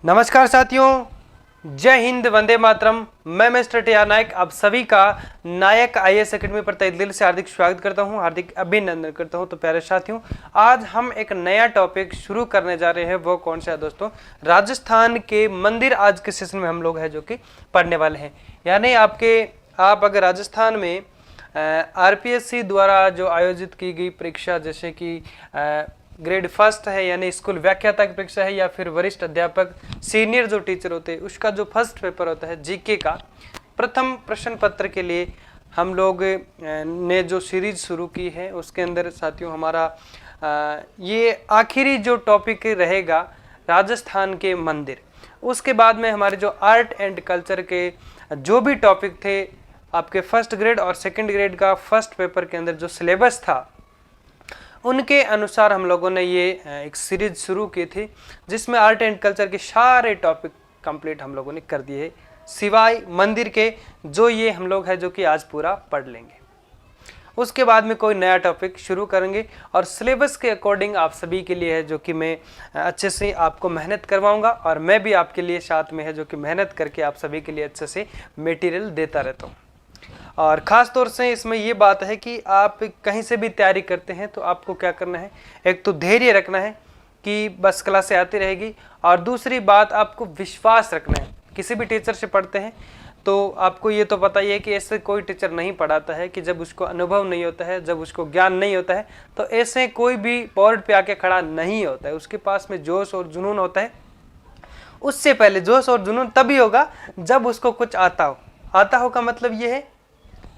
नमस्कार साथियों, जय हिंद, वंदे मातरम। मैं मिस्टर टी.आर. नायक आप सभी का नायक आईएएस एकेडमी पर तहे दिल से हार्दिक स्वागत करता हूं, हार्दिक अभिनंदन करता हूं। तो प्यारे साथियों, आज हम एक नया टॉपिक शुरू करने जा रहे हैं। वो कौन सा है दोस्तों? राजस्थान के मंदिर आज के सेशन में हम लोग हैं जो कि पढ़ने वाले हैं। यानी आप अगर राजस्थान में आरपीएससी द्वारा जो आयोजित की गई परीक्षा, जैसे कि ग्रेड फर्स्ट है यानी स्कूल व्याख्याता की परीक्षा है, या फिर वरिष्ठ अध्यापक सीनियर जो टीचर होते हैं उसका जो फर्स्ट पेपर होता है जीके का, प्रथम प्रश्न पत्र के लिए हम लोग ने जो सीरीज शुरू की है उसके अंदर साथियों हमारा ये आखिरी जो टॉपिक रहेगा राजस्थान के मंदिर। उसके बाद में हमारे जो आर्ट एंड कल्चर के जो भी टॉपिक थे, आपके फर्स्ट ग्रेड और सेकंड ग्रेड का फर्स्ट पेपर के अंदर जो सिलेबस था उनके अनुसार हम लोगों ने ये एक सीरीज शुरू की थी, जिसमें आर्ट एंड कल्चर के सारे टॉपिक कंप्लीट हम लोगों ने कर दिए, सिवाय मंदिर के, जो ये हम लोग है जो कि आज पूरा पढ़ लेंगे। उसके बाद में कोई नया टॉपिक शुरू करेंगे और सिलेबस के अकॉर्डिंग आप सभी के लिए है जो कि मैं अच्छे से आपको मेहनत करवाऊंगा, और मैं भी आपके लिए साथ में है जो कि मेहनत करके आप सभी के लिए अच्छे से मटेरियल देता रहता हूँ। और ख़ास तौर से इसमें ये बात है कि आप कहीं से भी तैयारी करते हैं तो आपको क्या करना है, एक तो धैर्य रखना है कि बस क्लासें आती रहेगी, और दूसरी बात आपको विश्वास रखना है। किसी भी टीचर से पढ़ते हैं तो आपको ये तो पता ही है कि ऐसे कोई टीचर नहीं पढ़ाता है कि जब उसको अनुभव नहीं होता है, जब उसको ज्ञान नहीं होता है, तो ऐसे कोई भी बोर्ड पे आके खड़ा नहीं होता है। उसके पास में जोश और जुनून होता है। उससे पहले जोश और जुनून तभी होगा जब उसको कुछ आता हो। आता हो का मतलब ये है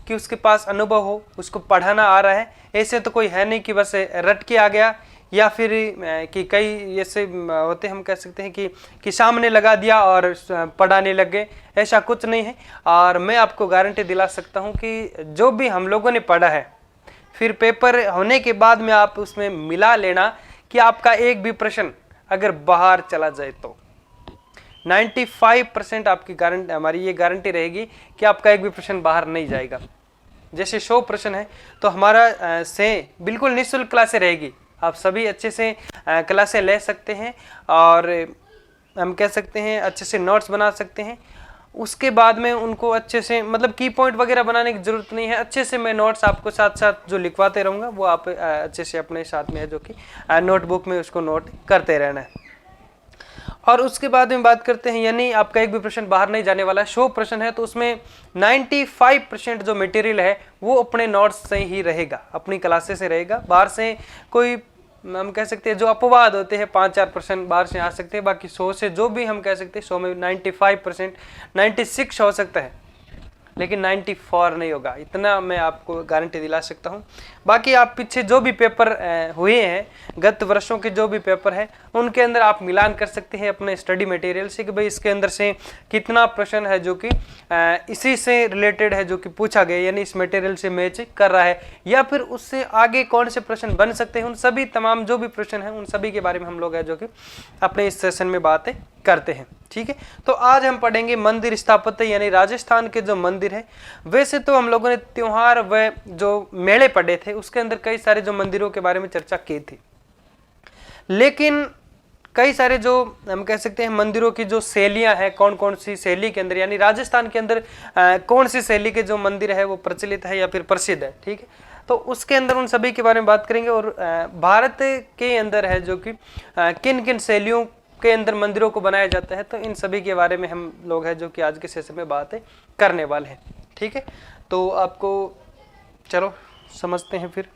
कि उसके पास अनुभव हो, उसको पढ़ाना आ रहा है। ऐसे तो कोई है नहीं कि बस रट के आ गया, या फिर कि कई ऐसे होते हम कह सकते हैं कि सामने लगा दिया और पढ़ाने लग गए। ऐसा कुछ नहीं है। और मैं आपको गारंटी दिला सकता हूं कि जो भी हम लोगों ने पढ़ा है, फिर पेपर होने के बाद में आप उसमें मिला लेना कि आपका एक भी प्रश्न अगर बाहर चला जाए तो 95% आपकी गारंटी, हमारी ये गारंटी रहेगी कि आपका एक भी प्रश्न बाहर नहीं जाएगा। जैसे 100 प्रश्न है तो हमारा से बिल्कुल निःशुल्क क्लासें रहेगी। आप सभी अच्छे से क्लासें ले सकते हैं, और हम कह सकते हैं अच्छे से नोट्स बना सकते हैं। उसके बाद में उनको अच्छे से, मतलब की पॉइंट वगैरह बनाने की जरूरत नहीं है। अच्छे से मैं नोट्स आपको साथ साथ जो लिखवाते रहूँगा वो आप अच्छे से अपने साथ में है जो कि नोटबुक में उसको नोट करते रहना है। और उसके बाद में बात करते हैं, यानी आपका एक भी प्रश्न बाहर नहीं जाने वाला है। 100 प्रश्न है तो उसमें 95% जो मटेरियल है वो अपने नोट्स से ही रहेगा, अपनी क्लासेस से रहेगा। बाहर से कोई, हम कह सकते हैं जो अपवाद होते हैं, 5-4 प्रश्न बाहर से आ सकते हैं। बाकी 100 से जो भी हम कह सकते हैं 100 में 95%, 96 हो सकता है, लेकिन 94 नहीं होगा, इतना मैं आपको गारंटी दिला सकता हूं। बाकी आप पीछे जो भी पेपर हुए हैं, गत वर्षों के जो भी पेपर है, उनके अंदर आप मिलान कर सकते हैं अपने स्टडी मटेरियल से कि भाई इसके अंदर से कितना प्रश्न है जो कि इसी से रिलेटेड है जो कि पूछा गया, यानी इस मटेरियल से मैच कर रहा है, या फिर उससे आगे कौन से प्रश्न बन सकते हैं। उन सभी तमाम जो भी प्रश्न हैं उन सभी के बारे में हम लोग है जो कि अपने इस सेशन में बातें करते हैं। ठीक है, तो आज हम पढ़ेंगे मंदिर स्थापत्य, यानी राजस्थान के जो मंदिर है। वैसे तो हम लोगों ने त्योहार व जो मेले पढ़े थे उसके अंदर कई सारे जो मंदिरों के बारे में चर्चा की थी, लेकिन कई सारे जो हम कह सकते हैं मंदिरों की जो शैलियां हैं, कौन कौन सी शैली के अंदर, यानी राजस्थान के अंदर कौन सी शैली के जो मंदिर है वो प्रचलित है या फिर प्रसिद्ध है। ठीक है, तो उसके अंदर उन सभी के बारे में बात करेंगे, और भारत के अंदर है जो कि किन किन शैलियों के अंदर मंदिरों को बनाया जाता है, तो इन सभी के बारे में हम लोग हैं जो कि आज के सेशन में बातें करने वाले हैं। ठीक है, तो आपको चलो समझते हैं, फिर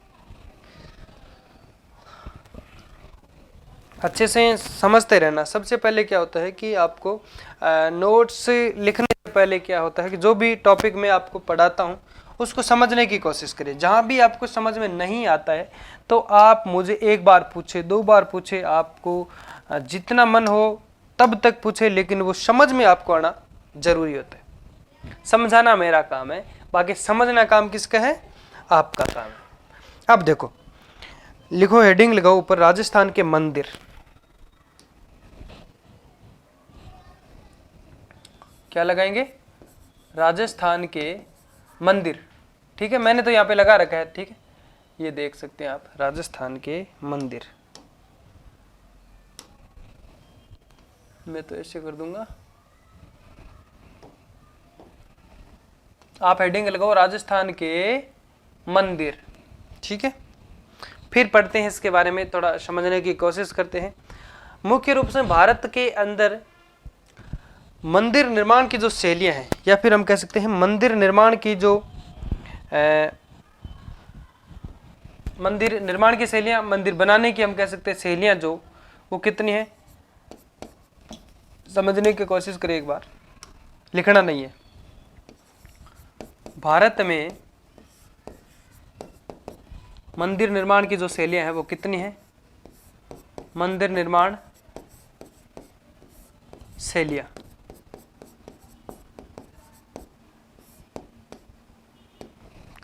अच्छे से समझते रहना। सबसे पहले क्या होता है कि आपको नोट्स लिखने से पहले क्या होता है कि जो भी टॉपिक मैं आपको पढ़ाता हूँ उसको समझने की कोशिश करिए। जहाँ भी आपको समझ में नहीं आता है तो आप मुझे एक बार पूछे, 2 बार पूछे, आपको जितना मन हो तब तक पूछे, लेकिन वो समझ में आपको आना जरूरी होता है। समझाना मेरा काम है, बाकी समझना काम किसका है? आपका काम है। अब देखो, लिखो, हेडिंग लगाओ ऊपर, राजस्थान के मंदिर। क्या लगाएंगे? राजस्थान के मंदिर। ठीक है, मैंने तो यहाँ पे लगा रखा है। ठीक है, ये देख सकते हैं आप, राजस्थान के मंदिर। मैं तो ऐसे कर दूंगा, आप हेडिंग लगाओ राजस्थान के मंदिर। ठीक है, फिर पढ़ते हैं इसके बारे में, थोड़ा समझने की कोशिश करते हैं। मुख्य रूप से भारत के अंदर मंदिर निर्माण की जो शैलियां हैं, या फिर हम कह सकते हैं मंदिर निर्माण की जो मंदिर निर्माण की शैलियां, मंदिर बनाने की हम कह सकते हैं शैलियां जो, वो कितनी है, समझने की कोशिश करें एक बार, लिखना नहीं है। भारत में मंदिर निर्माण की जो शैलियां हैं वो कितनी है, मंदिर निर्माण शैलियां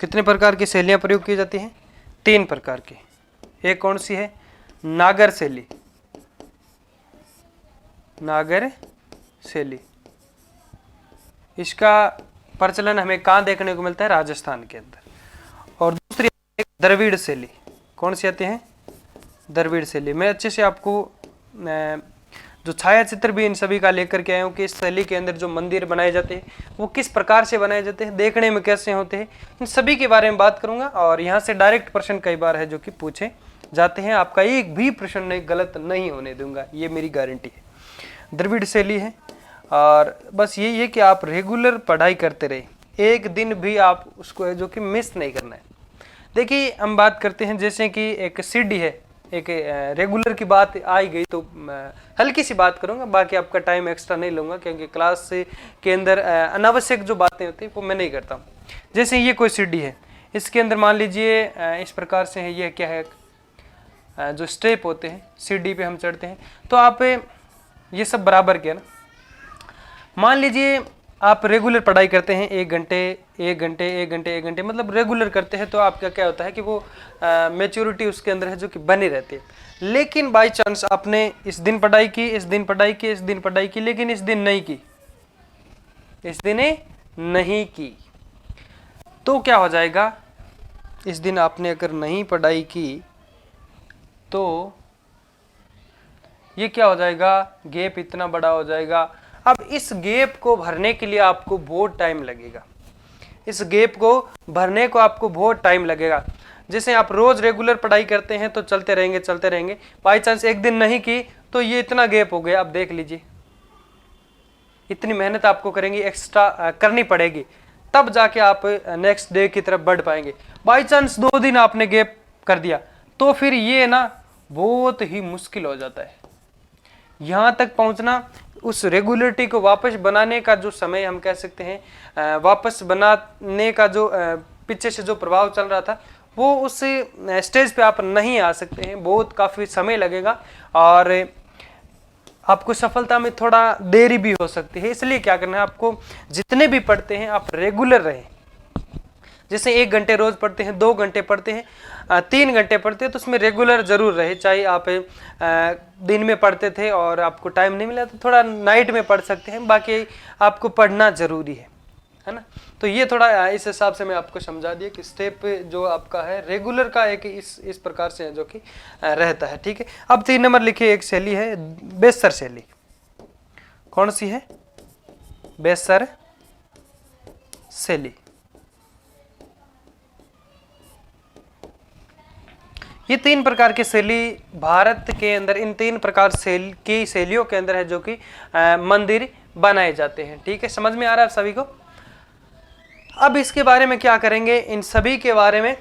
कितने प्रकार की शैलियां प्रयोग की जाती हैं, 3 प्रकार की। एक कौन सी है, नागर शैली, नागर शैली, इसका प्रचलन हमें कहाँ देखने को मिलता है, राजस्थान के अंदर। और दूसरी द्रविड़ शैली, कौन सी आती है, द्रविड़ शैली। मैं अच्छे से आपको जो छाया चित्र भी इन सभी का लेकर के आया हूँ कि इस शैली के अंदर जो मंदिर बनाए जाते हैं वो किस प्रकार से बनाए जाते हैं, देखने में कैसे होते हैं, इन सभी के बारे में बात करूंगा। और यहाँ से डायरेक्ट प्रश्न कई बार है जो कि पूछे जाते हैं, आपका एक भी प्रश्न गलत नहीं होने दूंगा, ये मेरी गारंटी है। द्रविड़ शैली है, और बस यही है कि आप रेगुलर पढ़ाई करते रहे, एक दिन भी आप उसको जो कि मिस नहीं करना है। देखिए हम बात करते हैं, जैसे कि एक सीडी है, एक रेगुलर की बात आई गई तो हल्की सी बात करूंगा, बाकी आपका टाइम एक्स्ट्रा नहीं लूंगा, क्योंकि क्लास के अंदर अनावश्यक जो बातें होती हैं वो मैं नहीं करता हूँ। जैसे ये कोई सीडी है, इसके अंदर मान लीजिए इस प्रकार से है, ये क्या है, जो स्टेप होते हैं सीडी पे हम चढ़ते हैं, तो आप ये सब बराबर के ना, मान लीजिए आप रेगुलर पढ़ाई करते हैं, 1 घंटे 1 घंटे 1 घंटे 1 घंटे, मतलब रेगुलर करते हैं, तो आपका क्या होता है कि वो मैच्योरिटी उसके अंदर है जो कि बनी रहती है। लेकिन बाय चांस आपने इस दिन पढ़ाई की, इस दिन पढ़ाई की, इस दिन पढ़ाई की, लेकिन इस दिन नहीं की, इस दिन नहीं की, तो क्या हो जाएगा, इस दिन आपने अगर नहीं पढ़ाई की तो ये क्या हो जाएगा, गैप इतना बड़ा हो जाएगा। अब इस गैप को भरने के लिए आपको बहुत टाइम लगेगा, इस गैप को भरने को आपको बहुत टाइम लगेगा। जैसे आप रोज रेगुलर पढ़ाई करते हैं तो चलते रहेंगे, बाई चांस एक दिन नहीं की तो ये इतना गैप हो गया। अब देख लीजिए, इतनी मेहनत आपको करेंगी, एक्स्ट्रा करनी पड़ेगी, तब जाके आप नेक्स्ट डे की तरफ बढ़ पाएंगे। बाई चांस 2 दिन आपने गैप कर दिया तो फिर ये ना बहुत ही मुश्किल हो जाता है, यहाँ तक पहुँचना। उस रेगुलरिटी को वापस बनाने का जो समय हम कह सकते हैं, वापस बनाने का जो पीछे से जो प्रभाव चल रहा था, वो उस स्टेज पे आप नहीं आ सकते हैं, बहुत काफ़ी समय लगेगा और आपको सफलता में थोड़ा देरी भी हो सकती है। इसलिए क्या करना है, आपको जितने भी पढ़ते हैं आप रेगुलर रहें। जैसे 1 घंटे रोज पढ़ते हैं, 2 घंटे पढ़ते हैं, 3 घंटे पढ़ते हैं, तो उसमें रेगुलर जरूर रहे। चाहे आप दिन में पढ़ते थे और आपको टाइम नहीं मिला तो थोड़ा नाइट में पढ़ सकते हैं, बाकी आपको पढ़ना जरूरी है ना। तो ये थोड़ा इस हिसाब से मैं आपको समझा दिया कि स्टेप जो आपका है रेगुलर का एक इस प्रकार से है जो कि रहता है। ठीक है, अब 3 नंबर लिखिए, एक शैली है बेस्तर शैली। कौन सी है, बेस्तर शैली। ये 3 प्रकार की शैली भारत के अंदर, इन 3 प्रकार की शैलियों के अंदर है जो कि मंदिर बनाए जाते हैं। ठीक है, समझ में आ रहा है सभी को। अब इसके बारे में क्या करेंगे, इन सभी के बारे में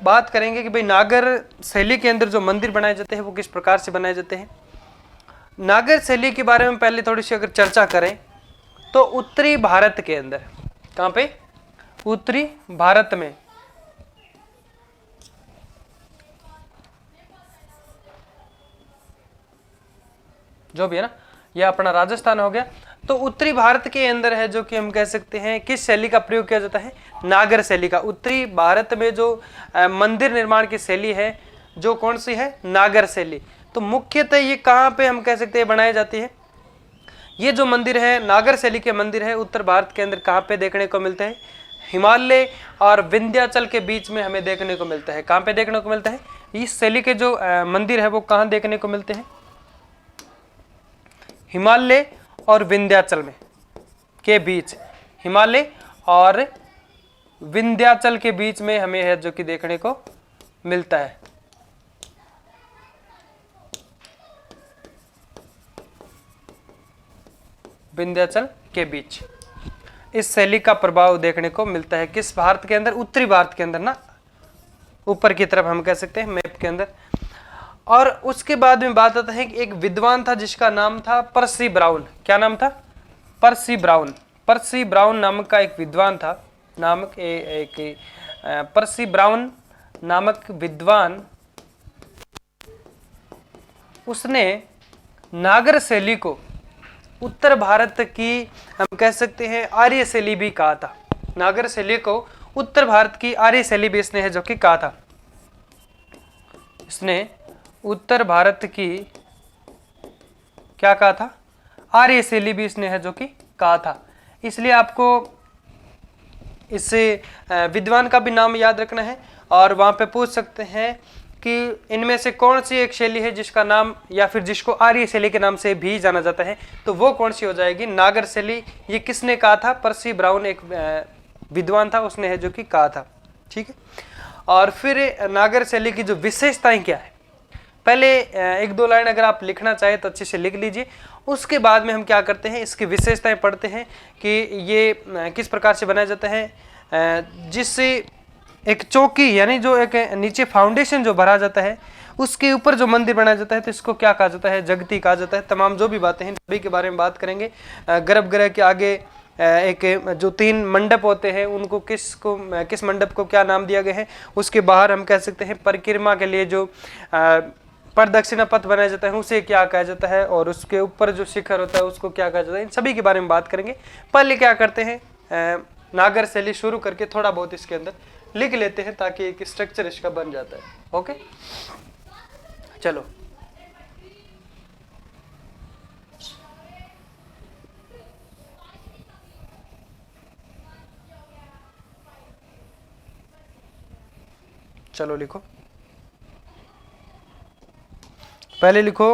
बात करेंगे कि भाई नागर शैली के अंदर जो मंदिर बनाए जाते हैं वो किस प्रकार से बनाए जाते हैं। नागर शैली के बारे में पहले थोड़ी सी अगर चर्चा करें तो उत्तरी भारत के अंदर, कहाँ पे, उत्तरी भारत में जो भी है ना, यह अपना राजस्थान हो गया, तो उत्तरी भारत के अंदर है जो कि हम कह सकते हैं किस शैली का प्रयोग किया जाता है, नागर शैली का। उत्तरी भारत में जो मंदिर निर्माण की शैली है जो कौन सी है, नागर शैली। तो मुख्यतः ये कहाँ पे हम कह सकते हैं बनाई जाती है, ये जो मंदिर है नागर शैली के मंदिर है उत्तर भारत के अंदर कहाँ पे देखने को मिलते हैं, हिमालय और विंध्याचल के बीच में हमें देखने को मिलता है। कहाँ पे देखने को मिलता है, इस शैली के जो मंदिर है वो कहाँ देखने को मिलते हैं, हिमालय और विंध्याचल में के बीच, हिमालय और विंध्याचल के बीच में हमें है जो कि देखने को मिलता है। विंध्याचल के बीच इस शैली का प्रभाव देखने को मिलता है। किस भारत के अंदर? उत्तरी भारत के अंदर ना, ऊपर की तरफ हम कह सकते हैं मैप के अंदर। और उसके बाद में बात आता है कि एक विद्वान था जिसका नाम था पर्सी ब्राउन। क्या नाम था? पर्सी ब्राउन। पर्सी ब्राउन नामक का एक विद्वान था, पर्सी ब्राउन नामक विद्वान, उसने नागर शैली को उत्तर भारत की हम कह सकते हैं आर्य शैली भी कहा था। नागर शैली को उत्तर भारत की आर्य शैली भी इसने है जो कि कहा था। इसने उत्तर भारत की क्या कहा था? आर्य शैली भी इसने है जो कि कहा था। इसलिए आपको इस विद्वान का भी नाम याद रखना है और वहां पे पूछ सकते हैं कि इनमें से कौन सी एक शैली है जिसका नाम या फिर जिसको आर्य शैली के नाम से भी जाना जाता है, तो वो कौन सी हो जाएगी? नागर शैली। ये किसने कहा था? पर्सी ब्राउन एक विद्वान था, उसने है जो कि कहा था। ठीक है। और फिर नागर शैली की जो विशेषताएं क्या है, पहले एक दो लाइन अगर आप लिखना चाहे तो अच्छे से लिख लीजिए। उसके बाद में हम क्या करते हैं, इसकी विशेषताएं पढ़ते हैं कि ये किस प्रकार से बनाया जाता है, जिससे एक चौकी यानी जो एक नीचे फाउंडेशन जो भरा जाता है उसके ऊपर जो मंदिर बनाया जाता है तो इसको क्या कहा जाता है? जगती कहा जाता है। तमाम जो भी बातें हैं सभी के बारे में बात करेंगे। गर्भगृह के आगे एक जो 3 मंडप होते हैं उनको किस मंडप को क्या नाम दिया गया है। उसके बाहर हम कह सकते हैं परिक्रमा के लिए जो प्रदक्षिणा पथ बनाया जाता है उसे क्या कहा जाता है, और उसके ऊपर जो शिखर होता है उसको क्या कहा जाता है। इन सभी के बारे में बात करेंगे। पहले क्या करते हैं, नागर शैली शुरू करके थोड़ा बहुत इसके अंदर लिख लेते हैं ताकि एक स्ट्रक्चर इसका बन जाता है। ओके, चलो चलो लिखो। पहले लिखो,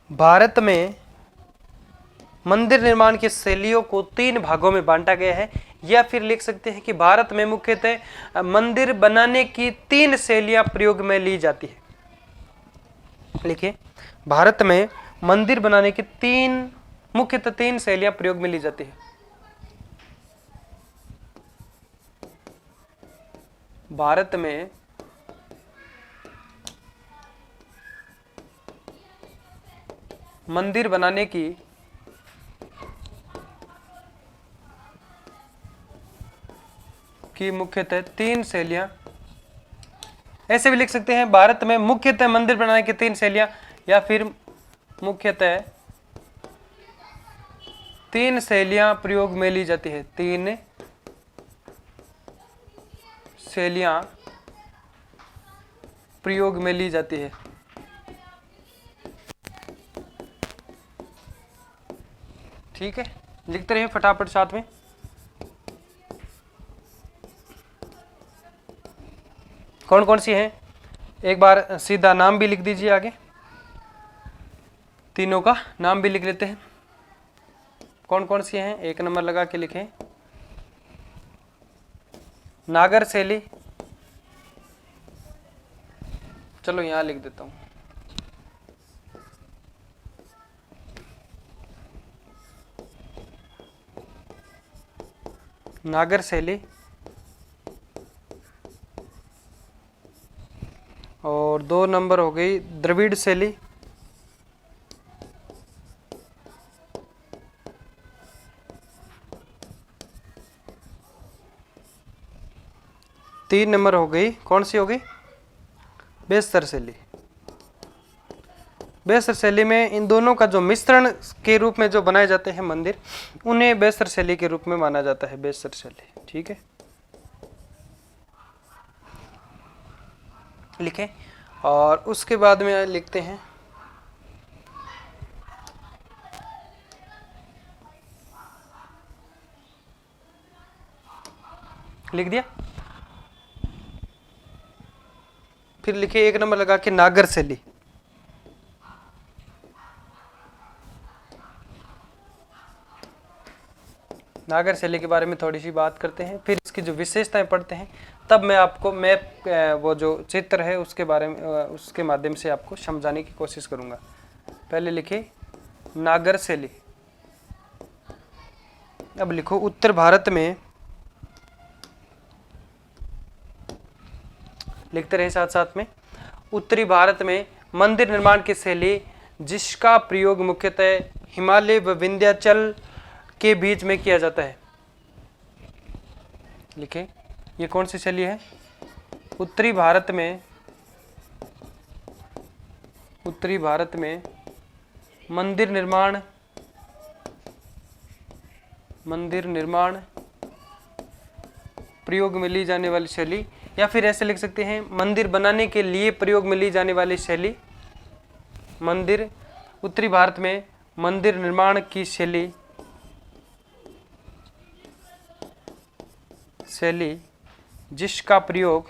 भारत में मंदिर निर्माण की शैलियों को 3 भागों में बांटा गया है। या फिर लिख सकते हैं कि भारत में मुख्यतः मंदिर बनाने की 3 शैलियां प्रयोग में ली जाती है। लिखिए, भारत में मंदिर बनाने की मुख्यतः 3 शैलियां प्रयोग में ली जाती है। भारत में मंदिर बनाने की मुख्यतः 3 शैलियां, ऐसे भी लिख सकते हैं भारत में मुख्यतः मंदिर बनाने की 3 शैलियां, या फिर मुख्यतः 3 शैलियां प्रयोग में ली जाती है। 3 शैलियां प्रयोग में ली जाती है। ठीक है, लिखते रहिए फटाफट साथ में। कौन कौन सी हैं, एक बार सीधा नाम भी लिख दीजिए आगे, तीनों का नाम भी लिख लेते हैं। कौन कौन सी हैं, 1 नंबर लगा के लिखें। नागर शैली, चलो यहां लिख देता हूं। नागर शैली, और 2 नंबर हो गई द्रविड़ शैली, तीन नंबर हो गई, कौन सी हो गई? बेस्तर शैली। बेस्तर शैली में इन दोनों का जो मिश्रण के रूप में जो बनाए जाते हैं मंदिर, उन्हें बेस्तर शैली के रूप में माना जाता है। बेस्तर शैली, ठीक है, लिखें। और उसके बाद में लिखते हैं लिख दिया। फिर लिखे 1 नंबर लगा के नागर शैली। नागर शैली के बारे में थोड़ी सी बात करते हैं, फिर इसकी जो विशेषताएं पढ़ते हैं, तब मैं आपको मैप वो जो चित्र है उसके बारे में उसके माध्यम से आपको समझाने की कोशिश करूंगा। पहले लिखे नागर शैली। अब लिखो उत्तर भारत में, लिखते रहे साथ साथ में, उत्तरी भारत में मंदिर निर्माण की शैली जिसका प्रयोग मुख्यतः हिमालय व विंध्याचल के बीच में किया जाता है। लिखें, ये कौन सी शैली है? उत्तरी भारत में, उत्तरी भारत में मंदिर निर्माण प्रयोग में ली जाने वाली शैली, या फिर ऐसे लिख सकते हैं मंदिर बनाने के लिए प्रयोग में ली जाने वाली शैली। मंदिर, उत्तरी भारत में मंदिर निर्माण की शैली जिसका प्रयोग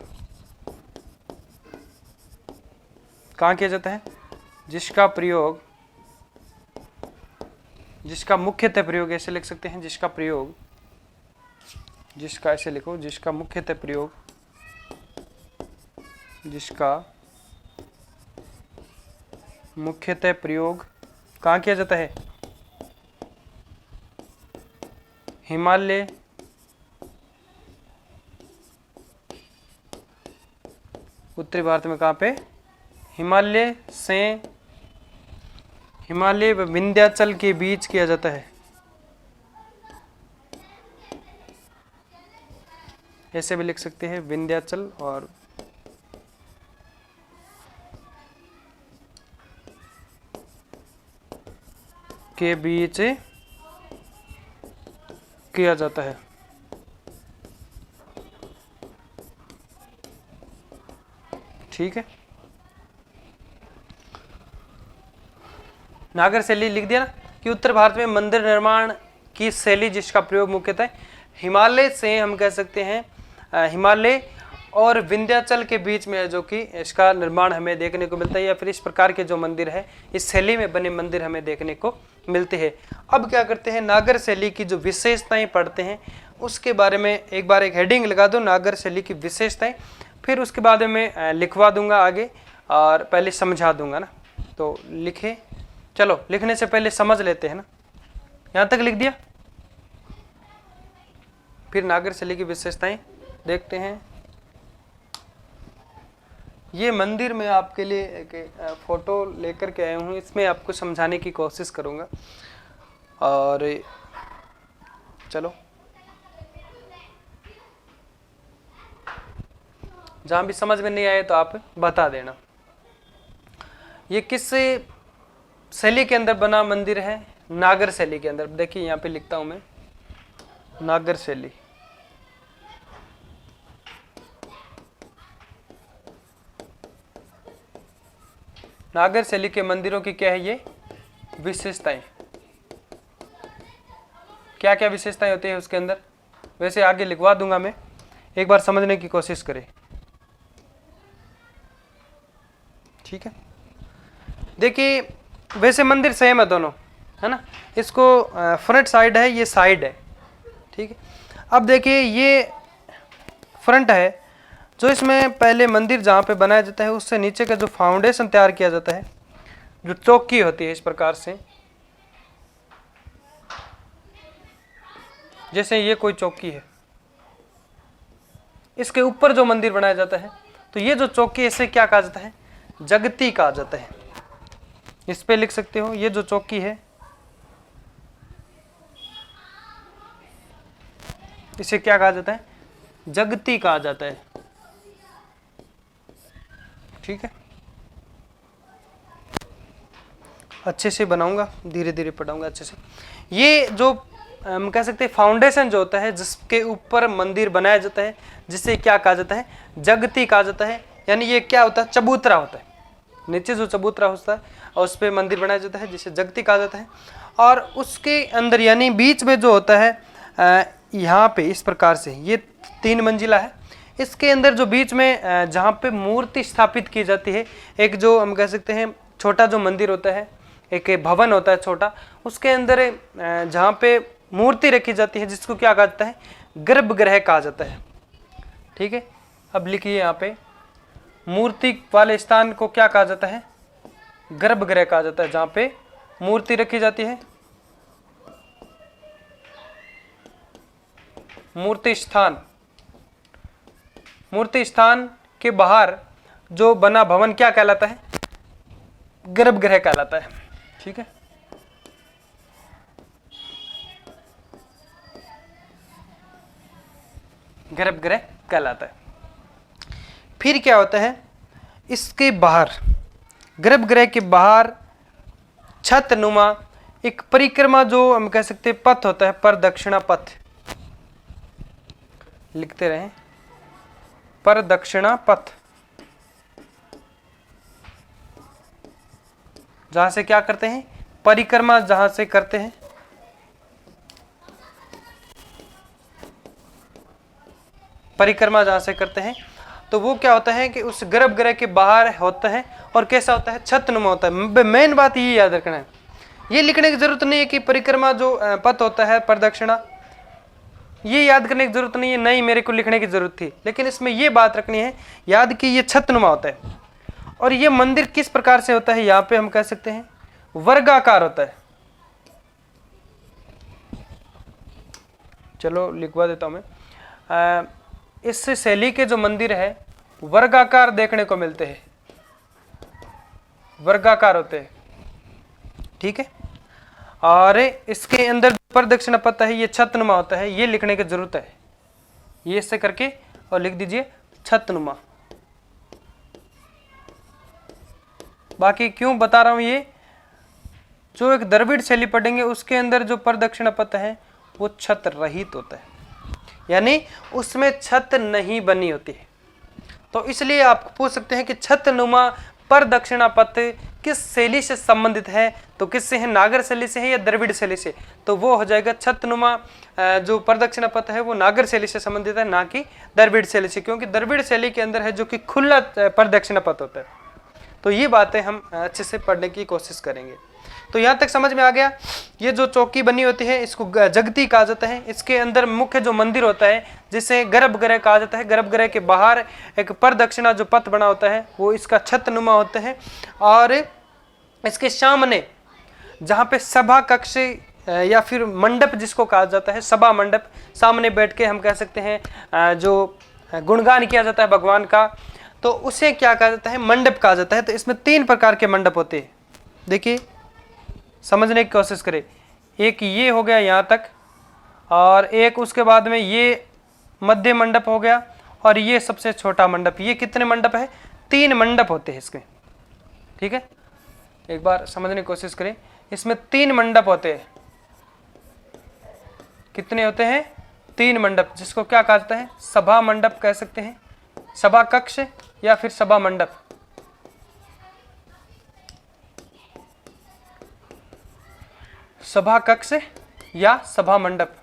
कहाँ किया जाता है? जिसका प्रयोग, जिसका मुख्यतः प्रयोग, ऐसे लिख सकते हैं जिसका प्रयोग, जिसका ऐसे लिखो, जिसका मुख्यतः प्रयोग, जिसका मुख्यतः प्रयोग कहाँ किया जाता है? हिमालय उत्तरी भारत में कहाँ पे? हिमालय व विंध्याचल के बीच किया जाता है। ऐसे भी लिख सकते हैं विंध्याचल और के बीच किया जाता है। ठीक है, नागर शैली लिख दिया ना कि उत्तर भारत में मंदिर निर्माण की शैली जिसका प्रयोग मुख्यतः हिमालय से, हम कह सकते हैं हिमालय और विंध्याचल के बीच में है, जो कि इसका निर्माण हमें देखने को मिलता है, या फिर इस प्रकार के जो मंदिर है, इस शैली में बने मंदिर हमें देखने को मिलते हैं। अब क्या करते हैं, नागर शैली की जो विशेषताएं पढ़ते हैं उसके बारे में एक बार एक हेडिंग लगा दो, नागर शैली की विशेषताएं, फिर उसके बाद में लिखवा दूंगा आगे और पहले समझा दूंगा ना। तो लिखे, चलो लिखने से पहले समझ लेते हैं ना। यहाँ तक लिख दिया, फिर नागर शैली की विशेषताएं देखते हैं। ये मंदिर में आपके लिए एक फोटो लेकर के आया हूँ, इसमें आपको समझाने की कोशिश करूँगा। और चलो, जहाँ भी समझ में नहीं आए तो आप बता देना। ये किस शैली के अंदर बना मंदिर है? नागर शैली के अंदर। देखिए यहाँ पे लिखता हूँ मैं, नागर शैली। नागर शैली के मंदिरों की क्या है ये विशेषताएं? क्या क्या विशेषताएं होती है उसके अंदर? वैसे आगे लिखवा दूंगा मैं, एक बार समझने की कोशिश करें। ठीक है, देखिए वैसे मंदिर सेम है दोनों, है ना। इसको फ्रंट साइड है, ये साइड है। ठीक है, अब देखिए ये फ्रंट है, जो इसमें पहले मंदिर जहाँ पे बनाया जाता है उससे नीचे का जो फाउंडेशन तैयार किया जाता है, जो चौकी होती है इस प्रकार से, जैसे ये कोई चौकी है, इसके ऊपर जो मंदिर बनाया जाता है, तो ये जो चौकी है इसे क्या कहा जाता है? जगती कहा जाता है। इस पे लिख सकते हो, ये जो चौकी है इसे क्या कहा जाता है? जगती कहा जाता है। ठीक है, अच्छे से बनाऊंगा, धीरे धीरे पढ़ाऊंगा अच्छे से। ये जो हम कह सकते हैं फाउंडेशन जो होता है, जिसके ऊपर मंदिर बनाया जाता है, जिसे क्या कहा जाता है? जगती कहा जाता है। यानी ये क्या होता है? चबूतरा होता है। नीचे जो चबूतरा होता है और उस पर मंदिर बनाया जाता है, जिसे जगती कहा जाता है। और उसके अंदर यानी बीच में जो होता है यहाँ पे इस प्रकार से, ये 3 मंजिला है। इसके अंदर जो बीच में जहाँ पे मूर्ति स्थापित की जाती है, एक जो हम कह सकते हैं छोटा जो मंदिर होता है, एक भवन होता है छोटा, उसके अंदर जहाँ पे मूर्ति रखी जाती है जिसको क्या कहा जाता है, गर्भगृह कहा जाता है। ठीक है, अब लिखिए यहाँ पे, मूर्ति वाले स्थान को क्या कहा जाता है, गर्भगृह कहा जाता है, जहां पे मूर्ति रखी जाती है। मूर्ति स्थान, मूर्ति स्थान के बाहर जो बना भवन क्या कहलाता है, गर्भगृह कहलाता है। ठीक है, गर्भगृह कहलाता है। फिर क्या होता है, इसके बाहर, गर्भगृह के बाहर छत नुमा एक परिक्रमा, जो हम कह सकते हैं पथ होता है, प्रदक्षिणा पथ, लिखते रहें, प्रदक्षिणा पथ, जहां से क्या करते हैं, परिक्रमा जहां से करते हैं, परिक्रमा जहां से करते हैं, तो वो क्या होता है कि उस गर्भगृह के बाहर होता है। और कैसा होता है, छतनुमा होता है। मेन बात ये याद रखना है, ये लिखने की जरूरत नहीं है कि परिक्रमा जो पथ होता है प्रदक्षिणा, ये याद करने की जरूरत नहीं है, नहीं मेरे को लिखने की जरूरत थी, लेकिन इसमें ये बात रखनी है याद कि ये छतनुमा होता है। और ये मंदिर किस प्रकार से होता है, यहाँ पे हम कह सकते हैं वर्गाकार होता है। चलो लिखवा देता हूं मैं, इस शैली के जो मंदिर है वर्गाकार देखने को मिलते हैं, वर्गाकार होते हैं। ठीक है, और इसके अंदर प्रदक्षिणा पथ है, ये छतनुमा होता है, ये लिखने की जरूरत है, ये इससे करके और लिख दीजिए छतनुमा। बाकी क्यों बता रहा हूं, ये जो एक द्रविड़ शैली पढ़ेंगे उसके अंदर जो प्रदक्षिणा पथ है वो छत रहित होता है, यानी उसमें छत नहीं बनी होती है। तो इसलिए आप पूछ सकते हैं कि छतनुमा प्रदक्षिणा पथ किस शैली से संबंधित है, तो किससे है, नागर शैली से है या द्रविड़ शैली से, तो वो हो जाएगा छतनुमा जो प्रदक्षिणा पथ है वो नागर शैली से संबंधित है, ना कि द्रविड़ शैली से, क्योंकि द्रविड़ शैली के अंदर है जो कि खुला प्रदक्षिणा पथ होता है। तो ये बातें हम अच्छे से पढ़ने की कोशिश करेंगे। तो यहाँ तक समझ में आ गया। ये जो चौकी बनी होती है इसको जगती कहा जाता है। इसके अंदर मुख्य जो मंदिर होता है जिसे गर्भगृह कहा जाता है, गर्भगृह के बाहर एक प्रदक्षिणा जो पथ बना होता है वो इसका छतनुमा होता है। और इसके सामने जहाँ पे सभा कक्ष या फिर मंडप जिसको कहा जाता है, सभा मंडप, सामने बैठ के हम कह सकते हैं जो गुणगान किया जाता है भगवान का, तो उसे क्या कहा जाता है, मंडप कहा जाता है। तो इसमें 3 प्रकार के मंडप होते हैं, देखिए समझने की कोशिश करें। एक ये हो गया यहाँ तक, और एक उसके बाद में ये मध्य मंडप हो गया, और ये सबसे छोटा मंडप। ये कितने मंडप है, 3 मंडप होते हैं इसमें। ठीक है, एक बार समझने की कोशिश करें, इसमें 3 मंडप होते हैं। कितने होते हैं, 3 मंडप, जिसको क्या कहा जाता है, सभा मंडप कह सकते हैं, सभा कक्ष या फिर सभा मंडप। सभा कक्ष या सभा मंडप।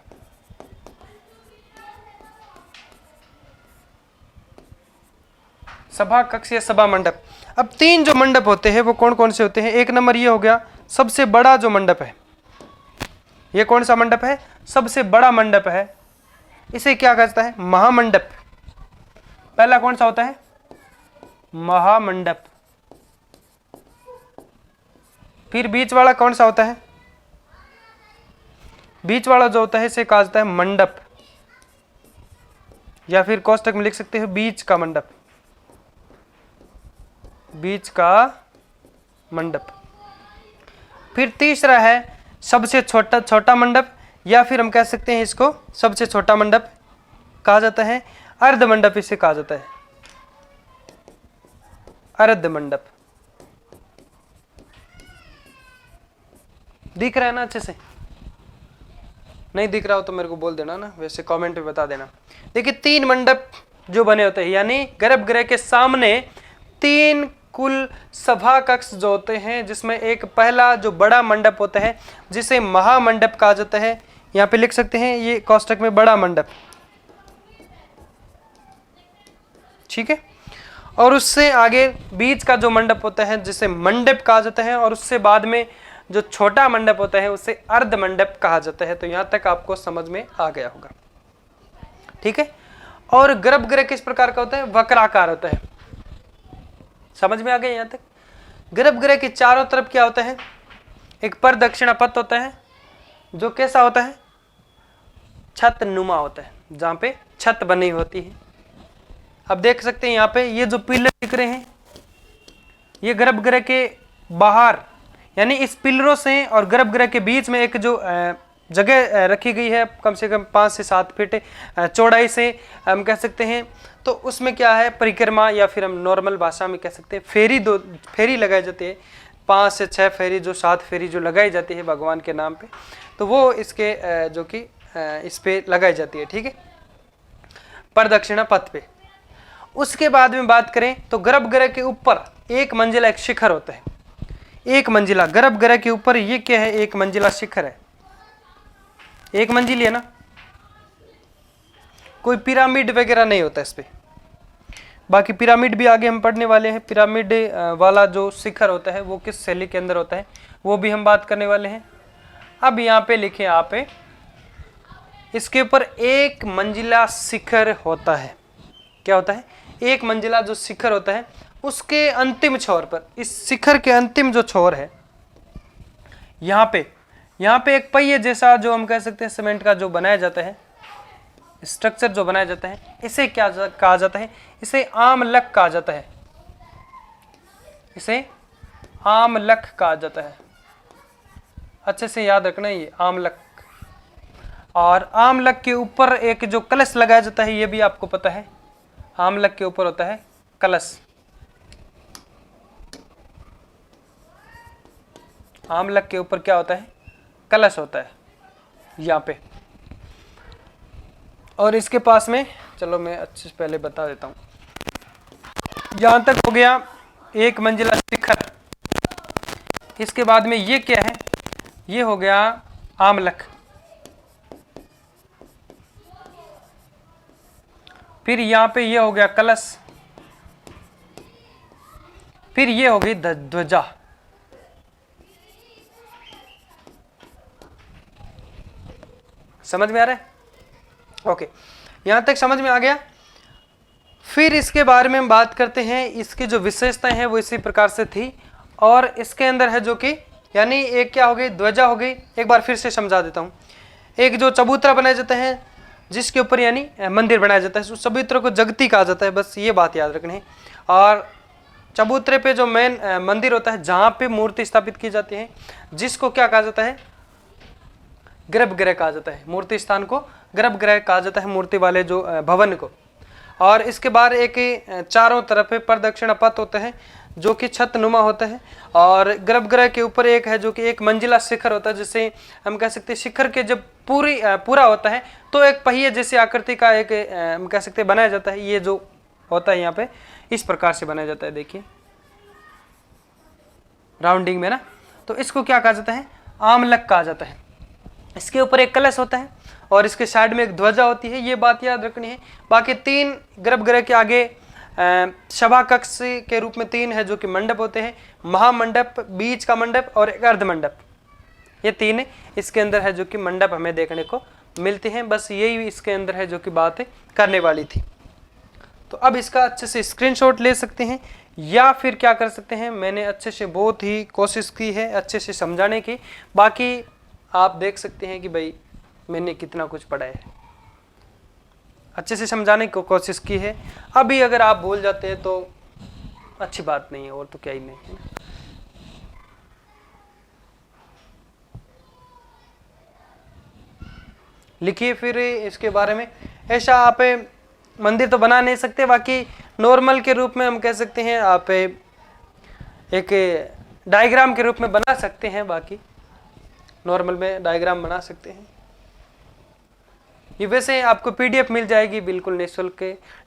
सभा कक्ष या सभा मंडप। अब 3 जो मंडप होते हैं वो कौन कौन से होते हैं। एक नंबर ये हो गया सबसे बड़ा जो मंडप है, ये कौन सा मंडप है, सबसे बड़ा मंडप है, इसे क्या कहता है, महामंडप। पहला कौन सा होता है, महामंडप। फिर बीच वाला कौन सा होता है, बीच वाला जो होता है इसे कहा जाता है मंडप, या फिर कोष्टक में लिख सकते हो बीच का मंडप, बीच का मंडप। फिर तीसरा है सबसे छोटा मंडप, या फिर हम कह सकते हैं इसको सबसे छोटा मंडप कहा जाता है, अर्ध मंडप इसे कहा जाता है, अर्ध मंडप। दिख रहा है ना अच्छे से, नहीं दिख रहा हो तो मेरे को बोल देना ना, वैसे कमेंट पे बता देना। देखिए 3 मंडप जो बने होते हैं, यानी गर्भगृह के सामने 3 कुल सभा कक्ष जो होते हैं, जिसमें एक पहला जो बड़ा मंडप होता है जिसे महामंडप कहा जाता है, यहाँ पे लिख सकते हैं ये कोष्टक में बड़ा मंडप। ठीक है, और उससे आगे बीच का जो मंडप होता है जिसे मंडप कहा जाता है, और उससे बाद में जो छोटा मंडप होता है उसे अर्ध मंडप कहा जाता है। तो यहां तक आपको समझ में आ गया होगा, ठीक है। और गर्भगृह किस प्रकार का होता है? वक्राकार होता है। समझ में आ गया यहां तक? गर्भगृह के चारों तरफ क्या होता है? एक प्रदक्षिणा पथ होता है जो कैसा होता है? छत नुमा होता है, जहां पे छत बनी होती है। अब देख सकते हैं यहाँ पे ये जो पिलर दिख रहे हैं, ये गर्भगृह के बाहर, यानी इस पिलरों से और गर्भगृह के बीच में एक जो जगह रखी गई है, कम से कम 5 से 7 फीट चौड़ाई से हम कह सकते हैं। तो उसमें क्या है? परिक्रमा, या फिर हम नॉर्मल भाषा में कह सकते हैं फेरी, 2 फेरी लगाए जाते हैं, 5 से 6 फेरी, जो 7 फेरी जो लगाई जाती है भगवान के नाम पे, तो वो इसके जो कि इस पे लगाई जाती है, ठीक है, प्रदक्षिणा पथ पे। उसके बाद में बात करें तो गर्भगृह के ऊपर एक मंजिला एक शिखर होता है। एक मंजिला गर्भगृह के ऊपर ये क्या है? एक मंजिला शिखर है, एक मंजिल है ना, कोई पिरामिड वगैरह नहीं होता इस पे। बाकी पिरामिड भी आगे हम पढ़ने वाले हैं। पिरामिड वाला जो शिखर होता है वो किस शैली के अंदर होता है वो भी हम बात करने वाले हैं। अब यहाँ पे लिखे आप, इसके ऊपर एक मंजिला शिखर होता है। क्या होता है? एक मंजिला जो शिखर होता है, उसके अंतिम छोर पर, इस शिखर के अंतिम जो छोर है, यहाँ पे एक पहिए जैसा जो हम कह सकते हैं सीमेंट का जो बनाया जाता है, स्ट्रक्चर जो बनाया जाता है, इसे क्या कहा जाता है? इसे आमलक कहा जाता है। इसे आमलक कहा जाता है। अच्छे से याद रखना ये आमलक। और आमलक के ऊपर एक जो कलश लगाया जाता है, ये भी आपको पता है, आमलक के ऊपर होता है कलश। आमलक के ऊपर क्या होता है? कलश होता है यहाँ पे। और इसके पास में, चलो मैं अच्छे से पहले बता देता हूँ, यहाँ तक हो गया एक मंजिला शिखर। इसके बाद में ये क्या है? ये हो गया आमलक। फिर यहाँ पे ये हो गया कलश। फिर ये हो गई ध्वजा। समझ में आ रहा है? ओके, यहां तक समझ में आ गया। फिर इसके बारे में हम बात करते हैं। इसकी जो विशेषताएं हैं वो इसी प्रकार से थी। और इसके अंदर है जो कि, यानी एक क्या हो गई? ध्वजा हो गई। एक बार फिर से समझा देता हूं। एक जो चबूतरा बनाया जाता है जिसके ऊपर यानी मंदिर बनाया जाता है, उस चबूतरे को जगती कहा जाता है, बस ये बात याद रखनी है। और चबूतरे पे जो मेन मंदिर होता है जहां पे मूर्ति स्थापित की जाती है, जिसको क्या कहा जाता है? गर्भगृह कहा जाता है। मूर्ति स्थान को गर्भगृह कहा जाता है, मूर्ति वाले जो भवन को। और इसके बाद एक चारों तरफ प्रदक्षिणा पथ होता है जो कि छत नुमा होता है। और गर्भगृह के ऊपर एक है जो कि एक मंजिला शिखर होता है, जिसे हम कह सकते हैं शिखर के जब पूरा होता है तो एक पहिए जैसी आकृति का एक हम कह सकते हैं बनाया जाता है। ये जो होता है यहाँ पे इस प्रकार से बनाया जाता है, देखिए राउंडिंग में ना। तो इसको क्या कहा जाता है? आमलक कहा जाता है। इसके ऊपर एक कलश होता है और इसके साइड में एक ध्वजा होती है, ये बात याद रखनी है। बाकी 3 गर्भगृह के आगे सभा कक्ष के रूप में 3 है जो कि मंडप होते हैं, महामंडप, बीच का मंडप और एक अर्ध मंडप। ये 3 इसके अंदर है जो कि मंडप हमें देखने को मिलते हैं। बस यही इसके अंदर है जो कि बात करने वाली थी। तो अब इसका अच्छे से स्क्रीनशॉट ले सकते हैं या फिर क्या कर सकते हैं, मैंने अच्छे से बहुत ही कोशिश की है अच्छे से समझाने की। बाकी आप देख सकते हैं कि भाई मैंने कितना कुछ पढ़ा है, अच्छे से समझाने की कोशिश की है। अभी अगर आप भूल जाते हैं तो अच्छी बात नहीं है, और तो क्या ही नहीं है। लिखिए फिर इसके बारे में। ऐसा आप मंदिर तो बना नहीं सकते, बाकी नॉर्मल के रूप में हम कह सकते हैं, आप एक डायग्राम के रूप में बना सकते हैं। बाकी नॉर्मल में डायग्राम बना सकते हैं। ये वैसे आपको पीडीएफ मिल जाएगी बिल्कुल निःशुल्क।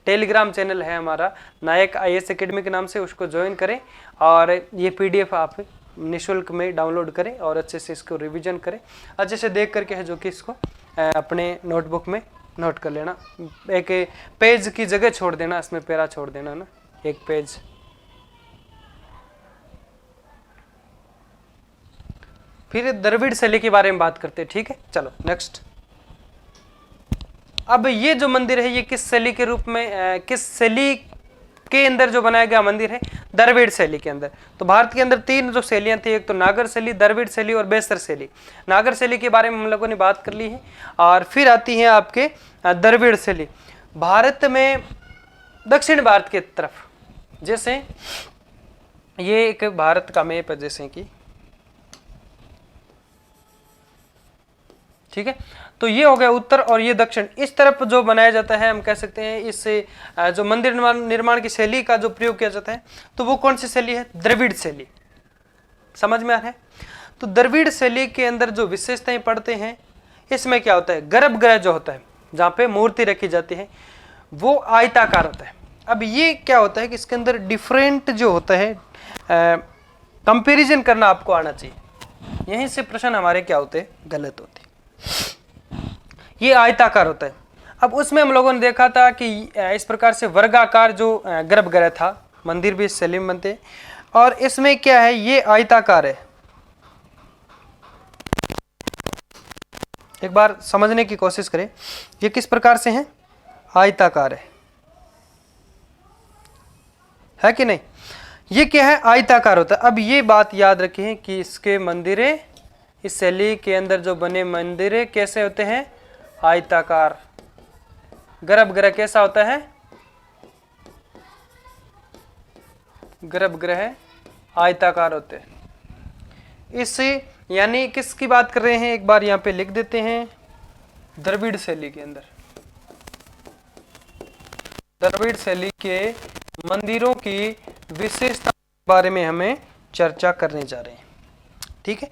टेलीग्राम चैनल है हमारा नायक आईएएस एकेडमी के नाम से, उसको ज्वाइन करें और ये पीडीएफ आप निःशुल्क में डाउनलोड करें और अच्छे से इसको रिवीजन करें, अच्छे से देख करके है जो कि इसको अपने नोटबुक में नोट कर लेना। एक पेज की जगह छोड़ देना, इसमें पैरा छोड़ देना ना, एक पेज। फिर द्रविड़ शैली के बारे में बात करते हैं, ठीक है। चलो नेक्स्ट। अब ये जो मंदिर है ये किस शैली के रूप में, किस शैली के अंदर जो बनाया गया मंदिर है? द्रविड़ शैली के अंदर। तो भारत के अंदर 3 जो शैलियां थी, एक तो नागर शैली, द्रविड़ शैली और बेसर शैली। नागर शैली के बारे में हम लोगों ने बात कर ली है, और फिर आती है आपके द्रविड़ शैली। भारत में दक्षिण भारत की तरफ, जैसे ये एक भारत का मैप है जैसे कि, ठीक है। तो ये हो गया उत्तर और ये दक्षिण। इस तरफ जो बनाया जाता है, हम कह सकते हैं इससे जो मंदिर निर्माण की शैली का जो प्रयोग किया जाता है, तो वो कौन सी शैली है? द्रविड़ शैली। समझ में आ रहा है? तो द्रविड़ शैली के अंदर जो विशेषताएं पढ़ते हैं, इसमें क्या होता है? गर्भगृह जो होता है, जहाँ पे मूर्ति रखी जाती है, वो आयताकार होता है। अब ये क्या होता है कि इसके अंदर डिफरेंट जो होता है, कंपैरिजन करना आपको आना चाहिए। यहीं से प्रश्न हमारे क्या होते हैं? गलत होते हैं। ये आयताकार होता है। अब उसमें हम लोगों ने देखा था कि इस प्रकार से वर्गाकार जो गर्भगृह था, मंदिर भी इस शैली में बनते, और इसमें क्या है? ये आयताकार है। एक बार समझने की कोशिश करें, ये किस प्रकार से है? आयताकार है कि नहीं? ये क्या है? आयताकार होता है। अब ये बात याद रखें कि इसके मंदिरें, इस शैली के अंदर जो बने मंदिरें कैसे होते हैं? आयताकार। गर्भगृह कैसा होता है? गर्भगृह आयताकार होते हैं। इससे यानी किसकी बात कर रहे हैं? एक बार यहां पे लिख देते हैं, द्रविड़ शैली के अंदर, द्रविड़ शैली के मंदिरों की विशेषता के बारे में हमें चर्चा करने जा रहे हैं, ठीक है।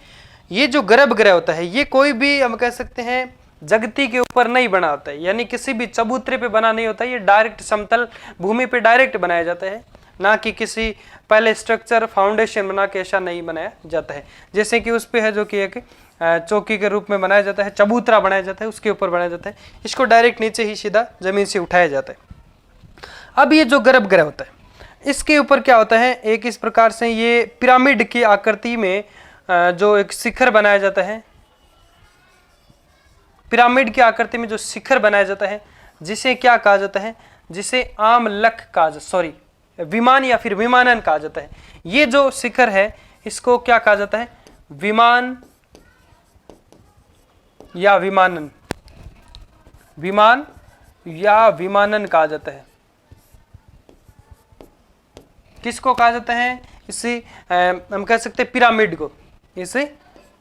ये जो गर्भगृह होता है, ये कोई भी हम कह सकते हैं जगती के ऊपर नहीं बना होता है, यानी किसी भी चबूतरे पे बना नहीं होता है। ये डायरेक्ट समतल भूमि पे डायरेक्ट बनाया जाता है, ना कि किसी पहले स्ट्रक्चर फाउंडेशन बना के ऐसा नहीं बनाया जाता है। जैसे कि उस पे है जो कि एक चौकी के रूप में बनाया जाता है, चबूतरा बनाया जाता है, उसके ऊपर बनाया जाता है। इसको डायरेक्ट नीचे ही सीधा जमीन से उठाया जाता है। अब ये जो गर्भगृह होता है, इसके ऊपर क्या होता है? एक इस प्रकार से ये पिरामिड की आकृति में जो एक शिखर बनाया जाता है, पिरामिड की आकृति में जो शिखर बनाया जाता है, जिसे क्या कहा जाता है? जिसे आमलक कहा, विमान या फिर विमानन कहा जाता है। ये जो शिखर है, इसको क्या कहा जाता है? विमान या विमानन, विमान या विमानन कहा जाता है। किसको कहा जाता है? इसे हम कह सकते हैं पिरामिड को। इसे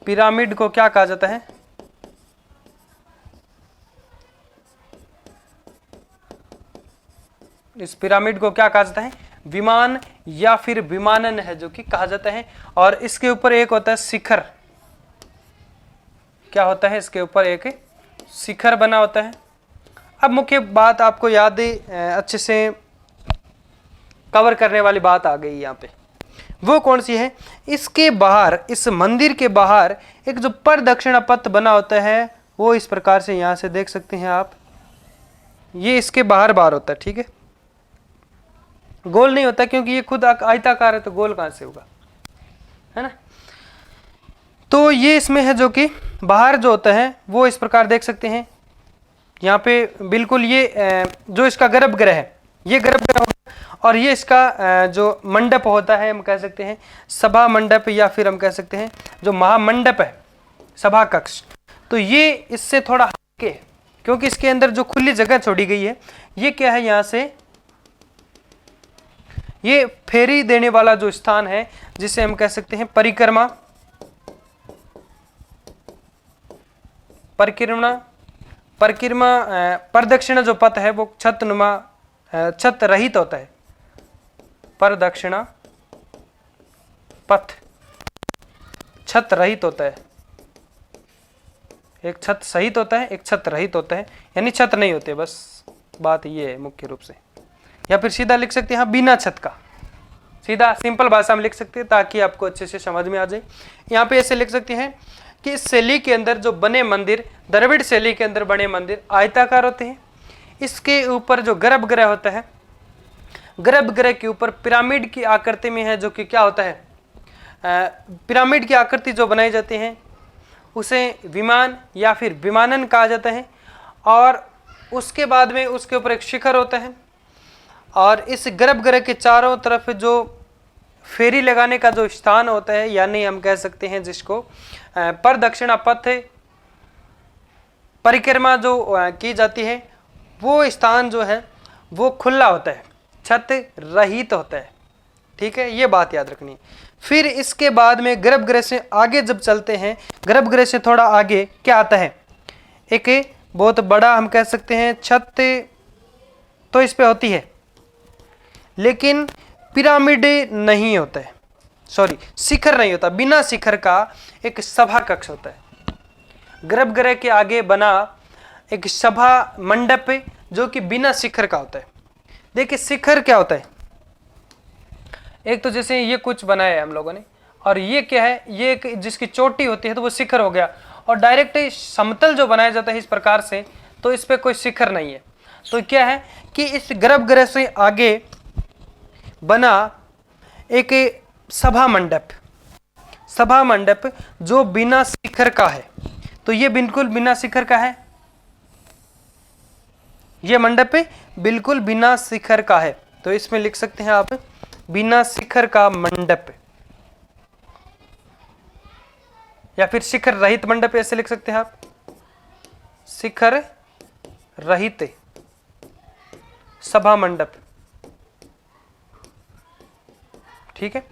पिरामिड को क्या कहा जाता है? इस पिरामिड को क्या कहा जाता है? विमान या फिर विमानन है जो कि कहा जाता है। और इसके ऊपर एक होता है शिखर। क्या होता है? इसके ऊपर एक शिखर बना होता है। अब मुख्य बात आपको याद है, अच्छे से कवर करने वाली बात आ गई यहाँ पे। वो कौन सी है? इसके बाहर, इस मंदिर के बाहर एक जो प्रदक्षिणा पथ बना होता है, वो इस प्रकार से यहाँ से देख सकते हैं आप। ये इसके बाहर होता है, ठीक है। गोल नहीं होता क्योंकि ये खुद आयताकार है, तो गोल कहां से होगा, है ना। तो ये इसमें है जो कि बाहर जो होता है वो इस प्रकार देख सकते हैं यहाँ पे। बिल्कुल ये जो इसका गर्भगृह है, ये गर्भगृह होगा। और ये इसका जो मंडप होता है, हम कह सकते हैं सभा मंडप, या फिर हम कह सकते हैं जो महामंडप है, सभा कक्ष। तो ये इससे थोड़ा हटके, क्योंकि इसके अंदर जो खुली जगह छोड़ी गई है, ये क्या है? यहाँ से ये फेरी देने वाला जो स्थान है, जिसे हम कह सकते हैं परिक्रमा, प्रदक्षिणा जो पथ है वो छत रहित होता है। प्रदक्षिणा पथ छत रहित होता है। एक छत सहित होता है, एक छत रहित होता है, यानी छत नहीं होते, बस बात ये है मुख्य रूप से। या फिर सीधा लिख सकते हैं बिना छत का, सीधा सिंपल भाषा में लिख सकते हैं ताकि आपको अच्छे से समझ में आ जाए। यहाँ पे ऐसे लिख सकते हैं कि इस शैली के अंदर जो बने मंदिर, द्रविड़ शैली के अंदर बने मंदिर आयताकार होते हैं। इसके ऊपर जो गर्भगृह होता है, गर्भगृह के ऊपर पिरामिड की आकृति में है, जो कि क्या होता है? पिरामिड की आकृति जो बनाई जाती है, उसे विमान या फिर विमानन कहा जाता है। और उसके बाद में उसके ऊपर एक शिखर होता है और इस गर्भगृह के चारों तरफ जो फेरी लगाने का जो स्थान होता है, यानी हम कह सकते हैं जिसको प्रदक्षिणा पथ परिक्रमा जो की जाती है, वो स्थान जो है वो खुला होता है, छत रहित होता है। ठीक है, ये बात याद रखनी है। फिर इसके बाद में गर्भगृह से आगे जब चलते हैं, गर्भगृह से थोड़ा आगे क्या आता है, एक बहुत बड़ा हम कह सकते हैं छत तो इस पे होती है, लेकिन पिरामिड नहीं होता है, सॉरी शिखर नहीं होता, बिना शिखर का एक सभा कक्ष होता है। गर्भगृह के आगे बना एक सभा मंडप जो कि बिना शिखर का होता है। देखिए शिखर क्या होता है, एक तो जैसे ये कुछ बनाया है हम लोगों ने, और ये क्या है, ये एक जिसकी चोटी होती है तो वो शिखर हो गया। और डायरेक्ट समतल जो बनाया जाता है इस प्रकार से, तो इस पे कोई शिखर नहीं है। तो क्या है कि इस गर्भगृह से आगे बना एक सभा मंडप जो बिना शिखर का है। तो ये बिल्कुल बिना शिखर का है, ये मंडप बिल्कुल बिना शिखर का है। तो इसमें लिख सकते हैं आप बिना शिखर का मंडप, या फिर शिखर रहित मंडप ऐसे लिख सकते हैं आप, शिखर रहित सभा मंडप। ठीक है,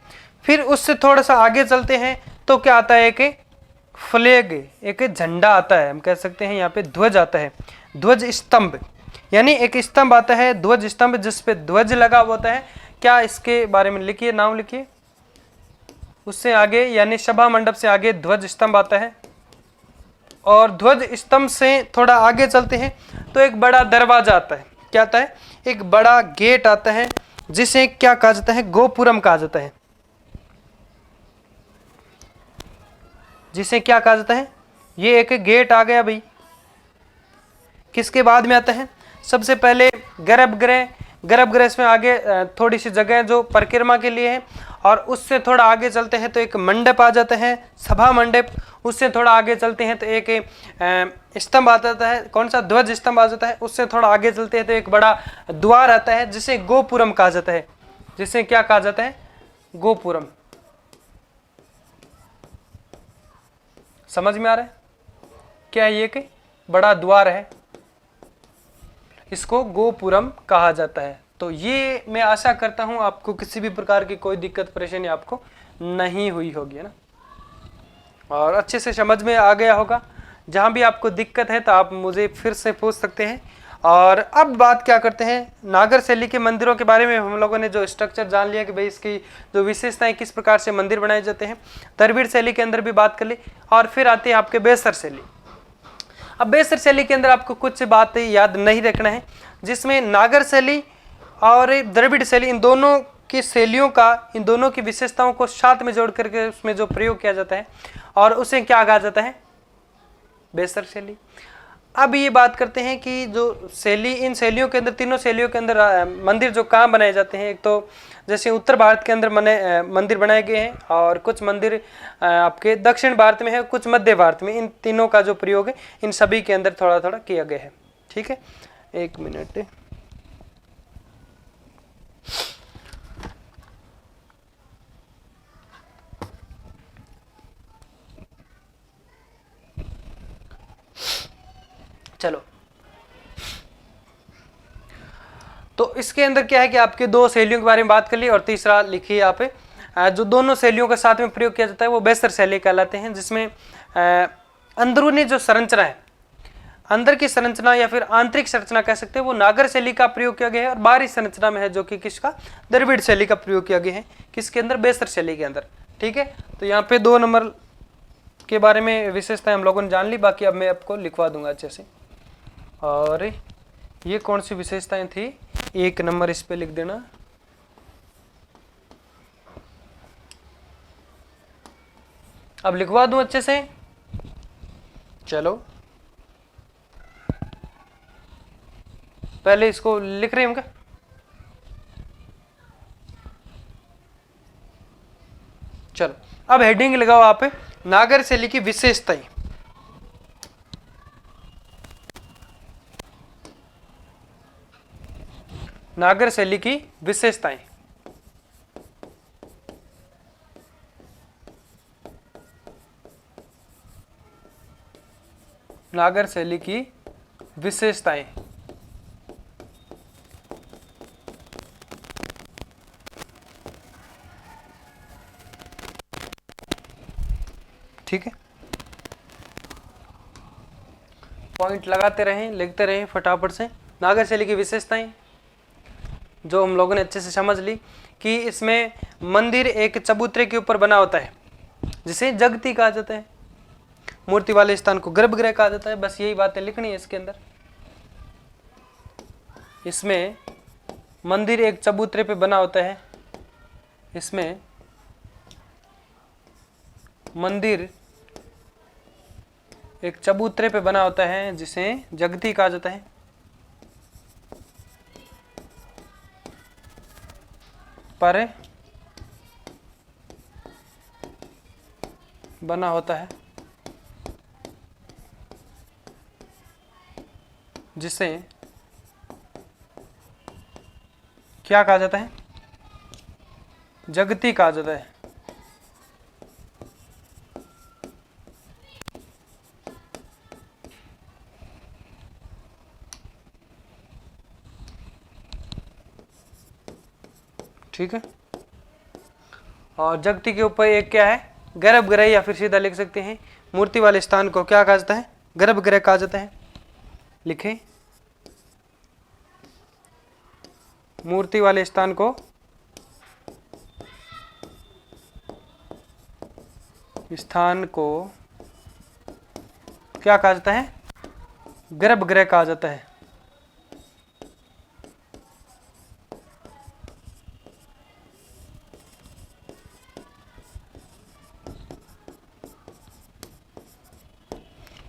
फिर उससे थोड़ा सा आगे चलते हैं तो क्या आता है, एक फ्लैग, एक झंडा आता है, हम कह सकते हैं यहाँ पे ध्वज आता है, ध्वज स्तंभ, यानी एक स्तंभ आता है ध्वज स्तंभ जिस पे ध्वज लगा होता है। क्या इसके बारे में लिखिए, नाम लिखिए। उससे आगे यानी सभा मंडप से आगे ध्वज स्तंभ आता है, और ध्वज स्तंभ से थोड़ा आगे चलते हैं तो एक बड़ा दरवाजा आता है। क्या आता है, एक बड़ा गेट आता है जिसे क्या कहा जाता है, गोपुरम कहा जाता है। जिसे क्या कहा जाता है, ये एक गेट आ गया भाई। किसके बाद में आता है, सबसे पहले गर्भगृह में आगे थोड़ी सी जगह जो परिक्रमा के लिए है, और उससे थोड़ा आगे चलते हैं तो एक मंडप आ जाता है, सभा मंडप। उससे थोड़ा आगे चलते हैं तो एक स्तंभ आ जाता है, कौन सा, ध्वज स्तंभ आ जाता है। उससे थोड़ा आगे चलते हैं तो एक बड़ा द्वार आता है जिसे गोपुरम कहा जाता है, जिसे क्या कहा जाता है, गोपुरम। समझ में आ रहा है क्या, ये कि बड़ा द्वार है, इसको गोपुरम कहा जाता है। तो ये मैं आशा करता हूं आपको किसी भी प्रकार की कोई दिक्कत परेशानी आपको नहीं हुई होगी, है ना, और अच्छे से समझ में आ गया होगा। जहां भी आपको दिक्कत है तो आप मुझे फिर से पूछ सकते हैं। और अब बात क्या करते हैं, नागर शैली के मंदिरों के बारे में हम लोगों ने जो स्ट्रक्चर जान लिया कि भाई इसकी जो विशेषताएं, किस प्रकार से मंदिर बनाए जाते हैं। द्रविड़ शैली के अंदर भी बात कर ली, और फिर आती है आपके बेसर शैली। अब बेसर शैली के अंदर आपको कुछ बातें याद नहीं रखना है, जिसमें नागर शैली और द्रविड़ शैली, इन दोनों की शैलियों का, इन दोनों की विशेषताओं को साथ में जोड़ करके उसमें जो प्रयोग किया जाता है, और उसे क्या कहा जाता है, बेसर शैली। अब ये बात करते हैं कि जो शैली, इन शैलियों के अंदर, तीनों शैलियों के अंदर मंदिर जो कहाँ बनाए जाते हैं। एक तो जैसे उत्तर भारत के अंदर मंदिर बनाए गए हैं, और कुछ मंदिर आपके दक्षिण भारत में है, कुछ मध्य भारत में। इन तीनों का जो प्रयोग है इन सभी के अंदर थोड़ा थोड़ा किया गया है। ठीक है, एक मिनट। चलो, तो इसके अंदर क्या है कि आपके दो शैलियों के बारे में बात कर ली, और तीसरा लिखिए आप, जो दोनों शैलियों के साथ में प्रयोग किया जाता है वो बेसर शैली कहलाते हैं, जिसमें अंदरूनी जो संरचना है, अंदर की संरचना या फिर आंतरिक संरचना कह सकते हैं, वो नागर शैली का प्रयोग किया गया है, और बाहरी संरचना में है जो कि किसका, द्रविड़ शैली का प्रयोग किया गया है। किसके अंदर, बेसर शैली के अंदर। ठीक है, तो यहाँ पे 2 नंबर के बारे में विशेषताएं हम लोगों ने जान ली, बाकी अब मैं आपको लिखवा दूंगा अच्छे से। और ये कौन सी विशेषताएं थी, 1 नंबर इस पे लिख देना। अब लिखवा दूं अच्छे से, चलो पहले इसको लिख रहे हैं क्या, चलो अब हेडिंग लगाओ आप, नागर शैली की विशेषताएं। नागर शैली की विशेषताएं। नागर शैली की विशेषताएं। ठीक है, पॉइंट लगाते रहें, लिखते रहें फटाफट से। नागर शैली की विशेषताएं जो हम लोगों ने अच्छे से समझ ली कि इसमें मंदिर एक चबूतरे के ऊपर बना होता है जिसे जगती कहा जाता है, मूर्ति वाले स्थान को गर्भगृह कहा जाता है। बस यही बातें लिखनी है इसके अंदर। इसमें मंदिर एक चबूतरे पे बना होता है, इसमें मंदिर एक चबूतरे पे बना होता है जिसे जगती कहा जाता है। पर बना होता है जिसे क्या कहा जाता है? जगती कहा जाता है। ठीक है, और जगती के ऊपर एक क्या है? गर्भगृह, या फिर सीधा लिख सकते हैं मूर्ति वाले स्थान को क्या कहा जाता है? गर्भगृह कहा जाता है। लिखें, मूर्ति वाले स्थान को क्या कहा जाता है? गर्भगृह कहा जाता है।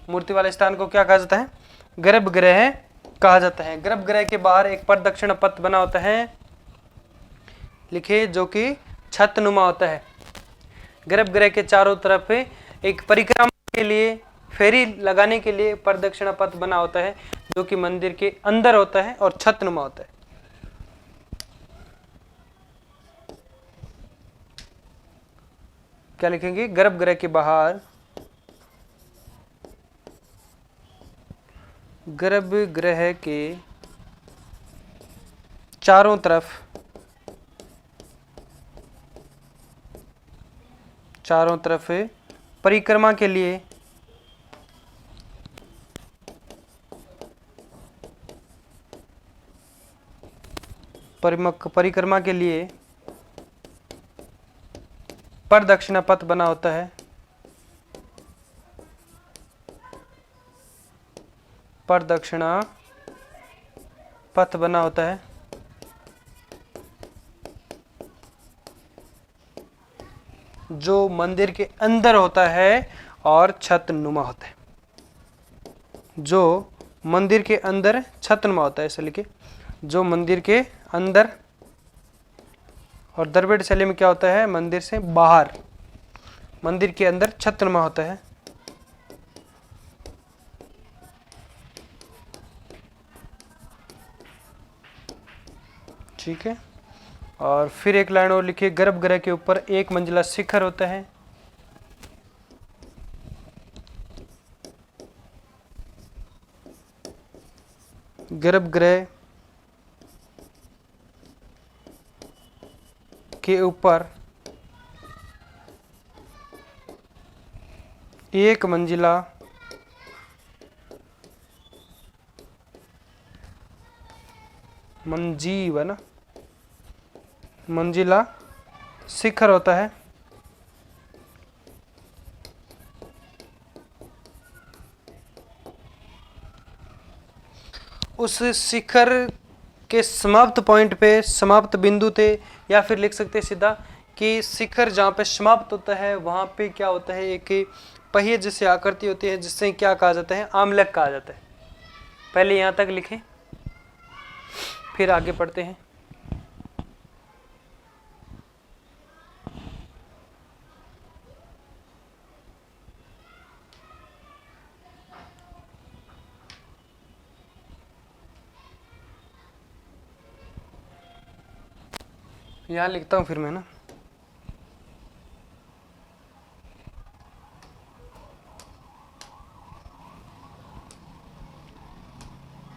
मूर्ति वाले स्थान को क्या कहा जाता है? गर्भगृह कहा जाता है। गर्भगृह के बाहर एक प्रदक्षिण पथ बना होता है, लिखे, जो कि छतनुमा होता है। गर्भगृह के चारों तरफ एक परिक्रमा के लिए, फेरी लगाने के लिए प्रदक्षिणा पथ बना होता है जो कि मंदिर के अंदर होता है और छतनुमा होता है। क्या लिखेंगे? गर्भगृह के बाहर, गर्भगृह के चारों तरफ परिक्रमा के लिए प्रदक्षिणा पथ बना होता है। प्रदक्षिणा पथ बना होता है जो मंदिर के अंदर होता है और छतनुमा होता है। जो मंदिर के अंदर छतनुमा होता है, ऐसे लिखे, जो मंदिर के अंदर, और द्रविड़ शैली में क्या होता है? मंदिर से बाहर, मंदिर के अंदर छतनुमा होता है। ठीक है, और फिर एक लाइन और लिखिए, गर्भगृह के ऊपर एक मंजिला शिखर होता है। गर्भगृह के ऊपर एक मंजिला मंजिला शिखर होता है। उस शिखर के समाप्त पॉइंट पे, समाप्त बिंदु थे, या फिर लिख सकते सीधा कि शिखर जहाँ पे समाप्त होता है वहाँ पे क्या होता है? एक पहिए जैसी आकृति होती है जिससे क्या कहा जाता है? आमलक कहा जाता है। पहले यहाँ तक लिखें, फिर आगे पढ़ते हैं। यहाँ लिखता हूँ फिर मैं ना,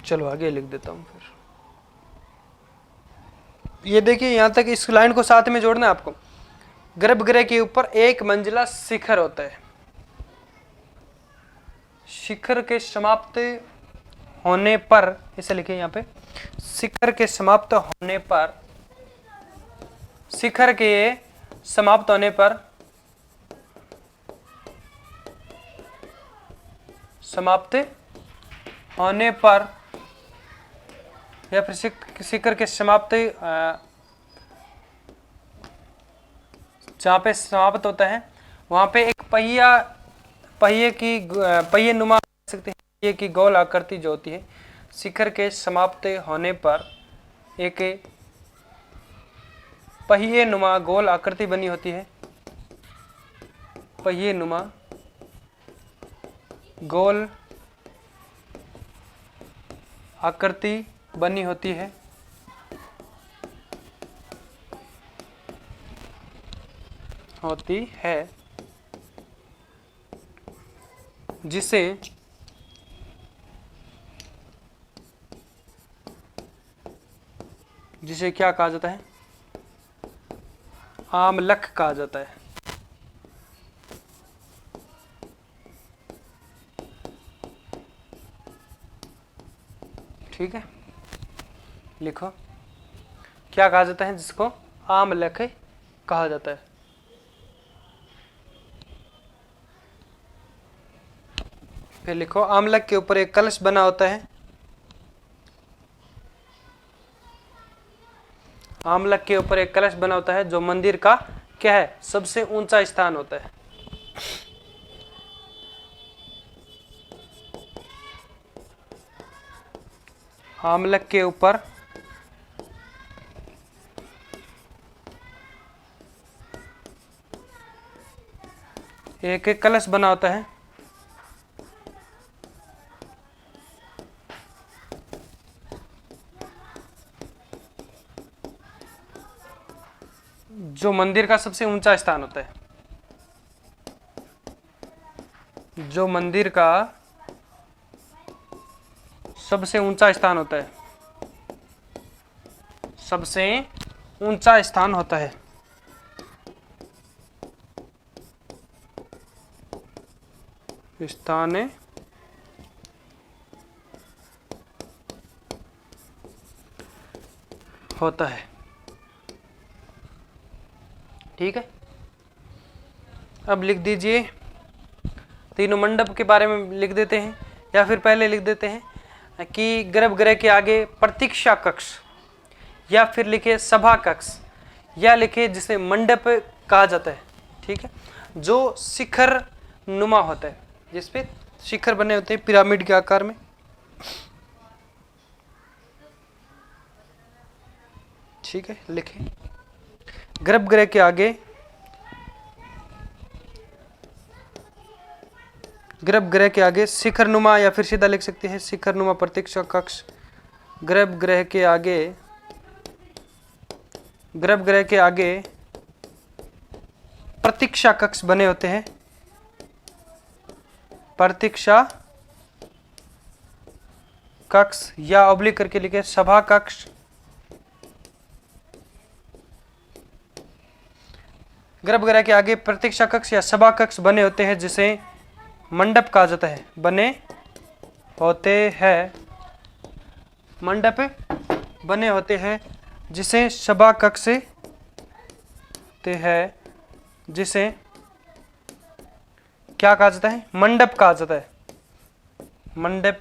चलो आगे लिख देता हूँ फिर। ये देखिए यहाँ तक इस लाइन को साथ में जोड़ना है आपको। गर्भगृह के ऊपर एक मंजिला शिखर होता है। शिखर के समाप्त होने पर, इसे लिखिए यहाँ पे, शिखर के समाप्त होने पर, शिखर के समाप्त होने पर, समाप्त होने पर, या फिर शिखर के समाप्त, जहाँ पे समाप्त होता है वहाँ पे एक पहिए नुमा सकते हैं, पहिए की गोल आकृति जो होती है, शिखर के समाप्त होने पर एक पहिए नुमा गोल आकृति बनी होती है। पहिए नुमा गोल आकृति बनी होती है, जिसे क्या कहा जाता है, आमलक कहा जाता है। ठीक है, लिखो क्या कहा जाता है, जिसको आमलक कहा जाता है। फिर लिखो आमलक के ऊपर एक कलश बना होता है। आमलक के ऊपर एक कलश बना होता है जो मंदिर का क्या है, सबसे ऊंचा स्थान होता है। आमलक के ऊपर एक एक कलश बना होता है जो मंदिर का सबसे ऊंचा स्थान होता है। जो मंदिर का सबसे ऊंचा स्थान होता है, सबसे ऊंचा स्थान होता है। स्थान होता है। ठीक है, अब लिख दीजिए, तीनों मंडप के बारे में लिख देते हैं, या फिर पहले लिख देते हैं कि गर्भगृह के आगे प्रतीक्षा कक्ष, या फिर लिखे सभा कक्ष, या लिखे जिसे मंडप कहा जाता है। ठीक है, जो शिखर नुमा होता है, जिसपे शिखर बने होते हैं पिरामिड के आकार में। ठीक है, लिखें गर्भगृह के आगे, गर्भगृह के आगे शिखर नुमा, या फिर सीधा लिख सकते हैं शिखर नुमा प्रतीक्षा कक्ष। गर्भगृह के आगे, गर्भगृह के आगे प्रतीक्षा कक्ष बने होते हैं। प्रतीक्षा कक्ष, या ऑब्लिक करके लिखे सभा कक्ष। गर्भगृह के आगे प्रतीक्षा कक्ष या सभा कक्ष बने होते हैं जिसे मंडप कहा जाता है। बने होते हैं, मंडप बने होते हैं जिसे सभा कक्ष ते है, जिसे क्या कहा जाता है, मंडप कहा जाता है। मंडप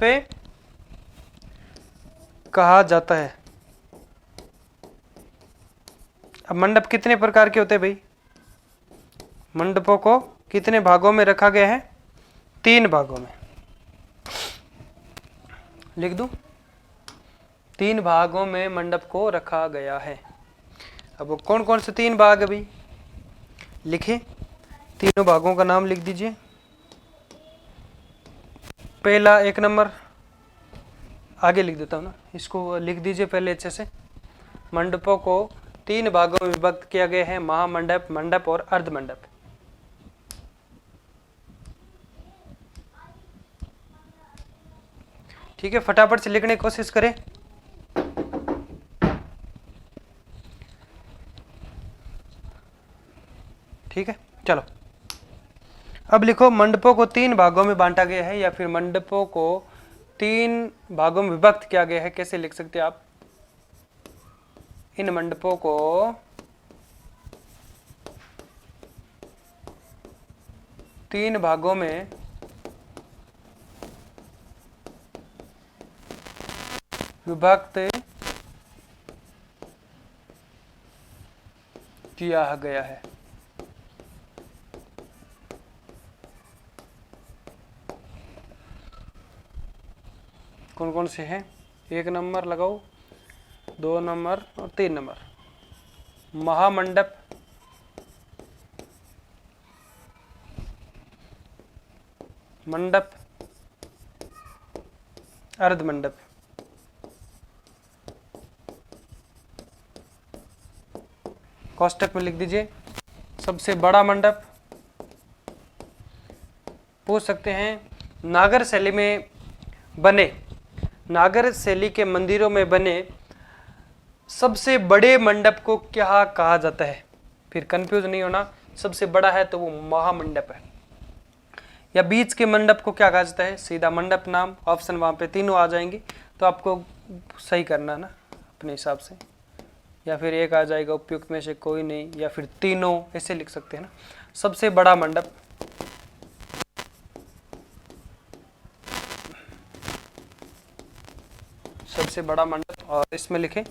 कहा जाता है। अब मंडप कितने प्रकार के होते हैं भाई? मंडपों को कितने भागों में रखा गया है? 3 भागों में। लिख दूं? 3 भागों में मंडप को रखा गया है। अब वो कौन कौन से 3 भाग अभी लिखे? तीनों भागों का नाम लिख दीजिए। पहला 1 नंबर, आगे लिख देता हूं ना, इसको लिख दीजिए पहले अच्छे से। मंडपों को तीन भागों में विभक्त किया गया है, महामंडप, मंडप और अर्धमंडप। ठीक है, फटाफट से लिखने की कोशिश करें। ठीक है, चलो अब लिखो, मंडपों को तीन भागों में बांटा गया है, या फिर मंडपों को तीन भागों में विभक्त किया गया है। कैसे लिख सकते हैं आप? इन मंडपों को तीन भागों में विभक्त किया गया है। कौन कौन से हैं? 1 नंबर लगाओ, 2 नंबर और 3 नंबर। महामंडप, मंडप, अर्धमंडप। कोष्टक में लिख दीजिए सबसे बड़ा मंडप। पूछ सकते हैं नागर शैली में बने, नागर शैली के मंदिरों में बने सबसे बड़े मंडप को क्या कहा जाता है? फिर कंफ्यूज नहीं होना, सबसे बड़ा है तो वो महामंडप है। या बीच के मंडप को क्या कहा जाता है? सीधा मंडप नाम। ऑप्शन वहां पे तीनों आ जाएंगे, तो आपको सही करना है ना अपने हिसाब से। या फिर एक आ जाएगा उपयुक्त में से कोई नहीं, या फिर तीनों, ऐसे लिख सकते हैं ना। सबसे बड़ा मंडप, सबसे बड़ा मंडप, और इसमें लिखें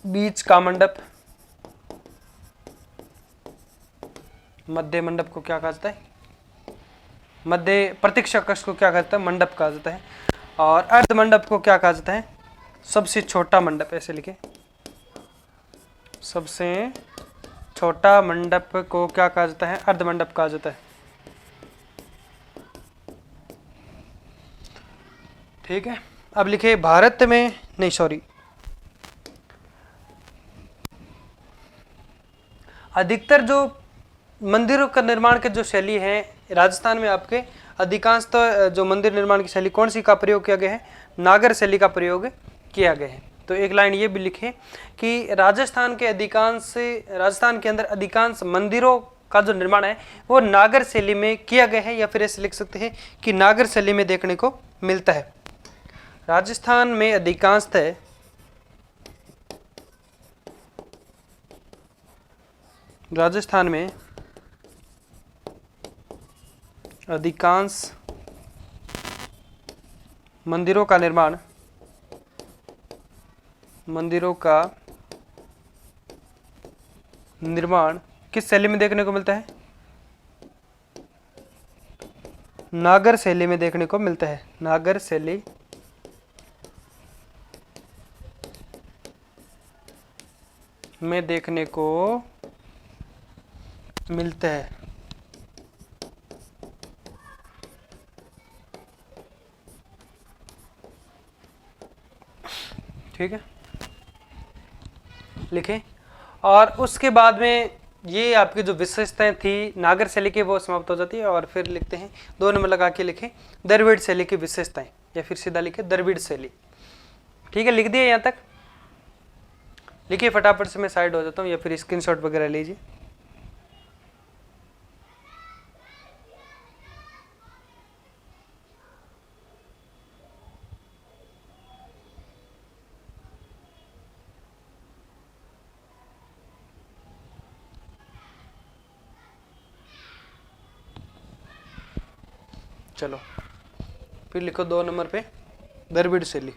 बीच का मंडप। मध्य मंडप को क्या कहा जाता है? मध्य प्रतीक्षा कक्ष को क्या कहा जाता है? मंडप कहा जाता है। और अर्ध मंडप को क्या कहा जाता है? सबसे छोटा मंडप। ऐसे लिखे, सबसे छोटा मंडप को क्या कहा जाता है? अर्ध मंडप कहा जाता है। ठीक है, अब लिखे भारत में, नहीं सॉरी, अधिकतर जो मंदिरों का निर्माण के जो शैली है राजस्थान में, आपके अधिकांश तो जो मंदिर निर्माण की शैली कौन सी का प्रयोग किया गया है? नागर शैली का प्रयोग किया गया है। तो एक लाइन ये भी लिखे कि राजस्थान के अंदर अधिकांश मंदिरों का जो निर्माण है वो नागर शैली में किया गया है, या फिर ऐसे लिख सकते हैं कि नागर शैली में देखने को मिलता है। राजस्थान में अधिकांशतः अधिकांश मंदिरों का निर्माण किस शैली में देखने को मिलता है? नागर शैली में देखने को मिलता है। नागर शैली में देखने को मिलता है। ठीक है, लिखें। और उसके बाद में ये आपकी जो विशेषताएं थी नागर शैली की वो समाप्त हो जाती है। और फिर लिखते हैं 2 नंबर लगा के लिखें द्रविड़ शैली की विशेषताएं, या फिर सीधा लिखे द्रविड़ शैली। ठीक है, लिख दिए यहाँ तक? लिखिए फटाफट से, मैं साइड हो जाता हूँ, या फिर स्क्रीनशॉट वगैरह लीजिए। चलो फिर लिखो 2 नंबर पे द्रविड़ शैली।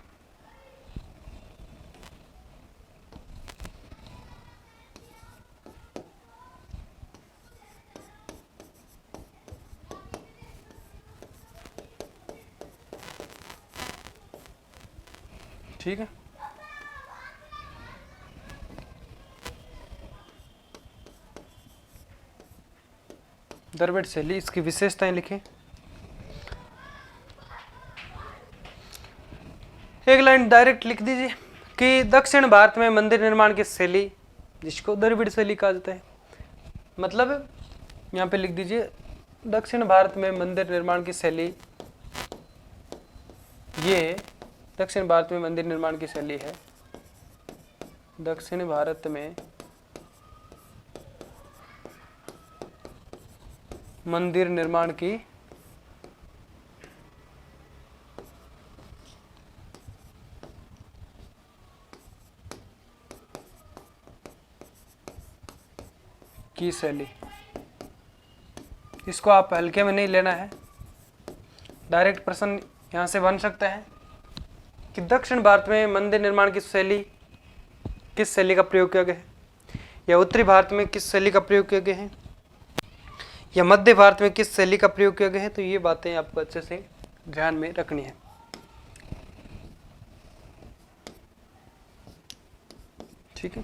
ठीक है, द्रविड़ शैली, इसकी विशेषताएं लिखें। एक लाइन डायरेक्ट लिख दीजिए कि दक्षिण भारत में मंदिर निर्माण की शैली, जिसको द्रविड़ शैली कहा जाता है, मतलब यहाँ पे लिख दीजिए दक्षिण भारत में मंदिर निर्माण की शैली, ये दक्षिण भारत में मंदिर निर्माण की शैली है। दक्षिण भारत में मंदिर निर्माण की शैली, इसको आप हल्के में नहीं लेना है। डायरेक्ट प्रश्न यहाँ से बन सकता है कि दक्षिण भारत में मंदिर निर्माण की शैली, किस शैली का प्रयोग किया गया है, या उत्तरी भारत में किस शैली का प्रयोग किया गया है, या मध्य भारत में किस शैली का प्रयोग किया गया है। तो ये बातें आपको अच्छे से ध्यान में रखनी है। ठीक है,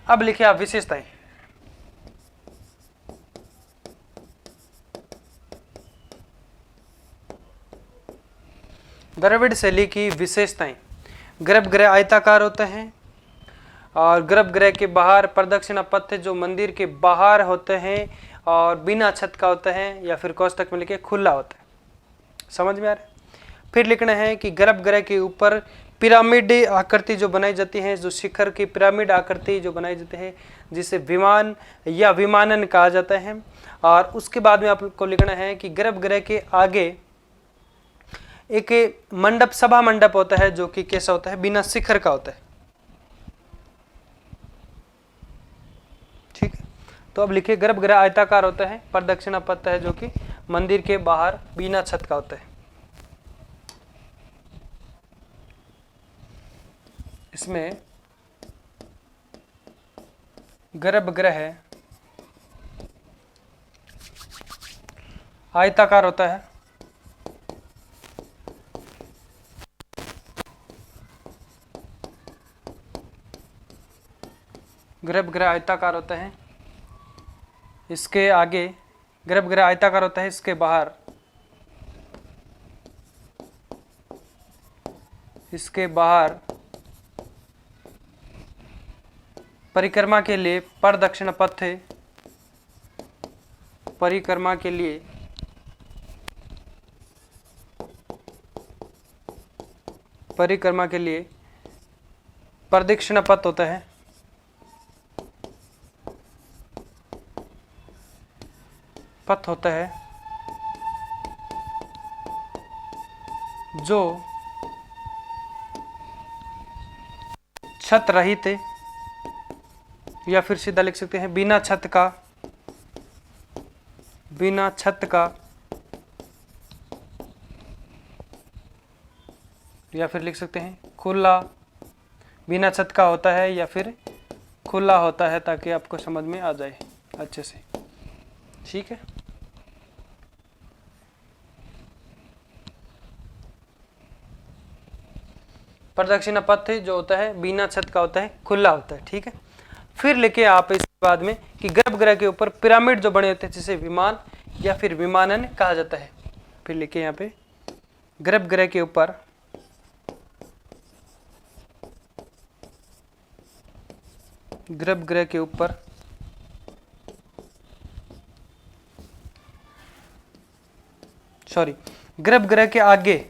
अब लिखिए आप विशेषताएं। द्रविड़ शैली की विशेषताएं, गर्भगृह आयताकार होते हैं और गर्भगृह के बाहर प्रदक्षिणा पथ जो मंदिर के बाहर होते हैं और बिना छत का होता है, या फिर कोष्टक में लिखे खुला होता है। समझ में आ रहा है। फिर लिखना है कि गर्भगृह के ऊपर पिरामिड आकृति जो बनाई जाती है, जो शिखर की पिरामिड आकृति जो बनाई जाती है, जिसे विमान या विमानन कहा जाता है। और उसके बाद में आपको लिखना है कि गर्भगृह के आगे एक मंडप, सभा मंडप होता है, जो कि कैसा होता है, बिना शिखर का होता है। ठीक है, तो अब लिखिए गर्भगृह आयताकार होता है, प्रदक्षिणा पथ है जो कि मंदिर के बाहर बिना छत का होता है। इसमें गर्भगृह आयताकार होता है, गर्भगृह आयताकार होता है। इसके आगे गर्भगृह आयताकार होता है, इसके बाहर, इसके बाहर परिक्रमा के लिए प्रदक्षिण पथ है, परिक्रमा के लिए प्रदक्षिण पथ होता है। पथ होता है जो छत रहित है, या फिर सीधा लिख सकते हैं बिना छत का, बिना छत का, या फिर लिख सकते हैं खुला, बिना छत का होता है या फिर खुला होता है, ताकि आपको समझ में आ जाए अच्छे से। ठीक है, प्रदक्षिणा पथ जो होता है बिना छत का होता है, खुला होता है। ठीक है, फिर लेके आप इसके बाद में कि गर्भगृह के ऊपर पिरामिड जो बने होते हैं, जिसे विमान या फिर विमानन कहा जाता है। फिर लिखे यहाँ पे गर्भगृह के ऊपर गर्भगृह के आगे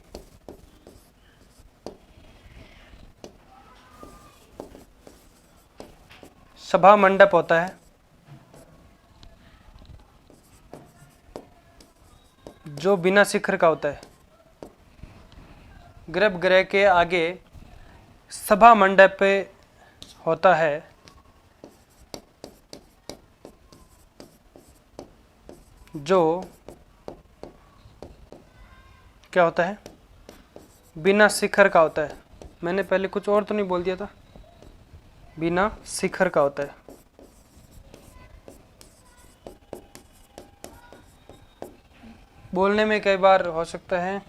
सभा मंडप होता है, जो बिना शिखर का होता है। गर्भगृह के आगे सभा मंडप होता है, जो क्या होता है, बिना शिखर का होता है। मैंने पहले कुछ और तो नहीं बोल दिया था, बिना शिखर का होता है। बोलने में कई बार हो सकता है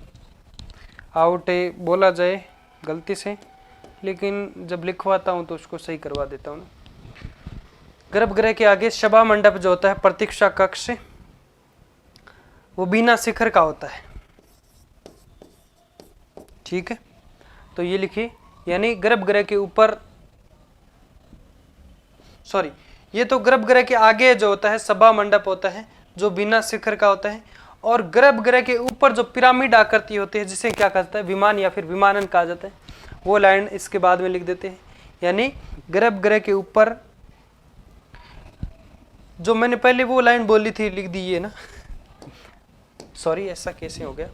आउट बोला जाए गलती से, लेकिन जब लिखवाता हूँ तो उसको सही करवा देता हूँ। गर्भगृह के आगे सभा मंडप जो होता है, प्रतीक्षा कक्ष, वो बिना शिखर का होता है। ठीक है, तो ये लिखिए, यानी गर्भगृह के ऊपर, सॉरी, ये तो गर्भगृह के आगे जो होता है सभा मंडप होता है जो बिना शिखर का होता है, और गर्भगृह के ऊपर जो पिरामिड आकृति होती है जिसे क्या कहता है, विमान या फिर विमानन कहा जाता है, वो लाइन इसके बाद में लिख देते हैं। यानी गर्भगृह के ऊपर, जो मैंने पहले वो लाइन बोली थी लिख दी है ना, सॉरी ऐसा कैसे हो गया।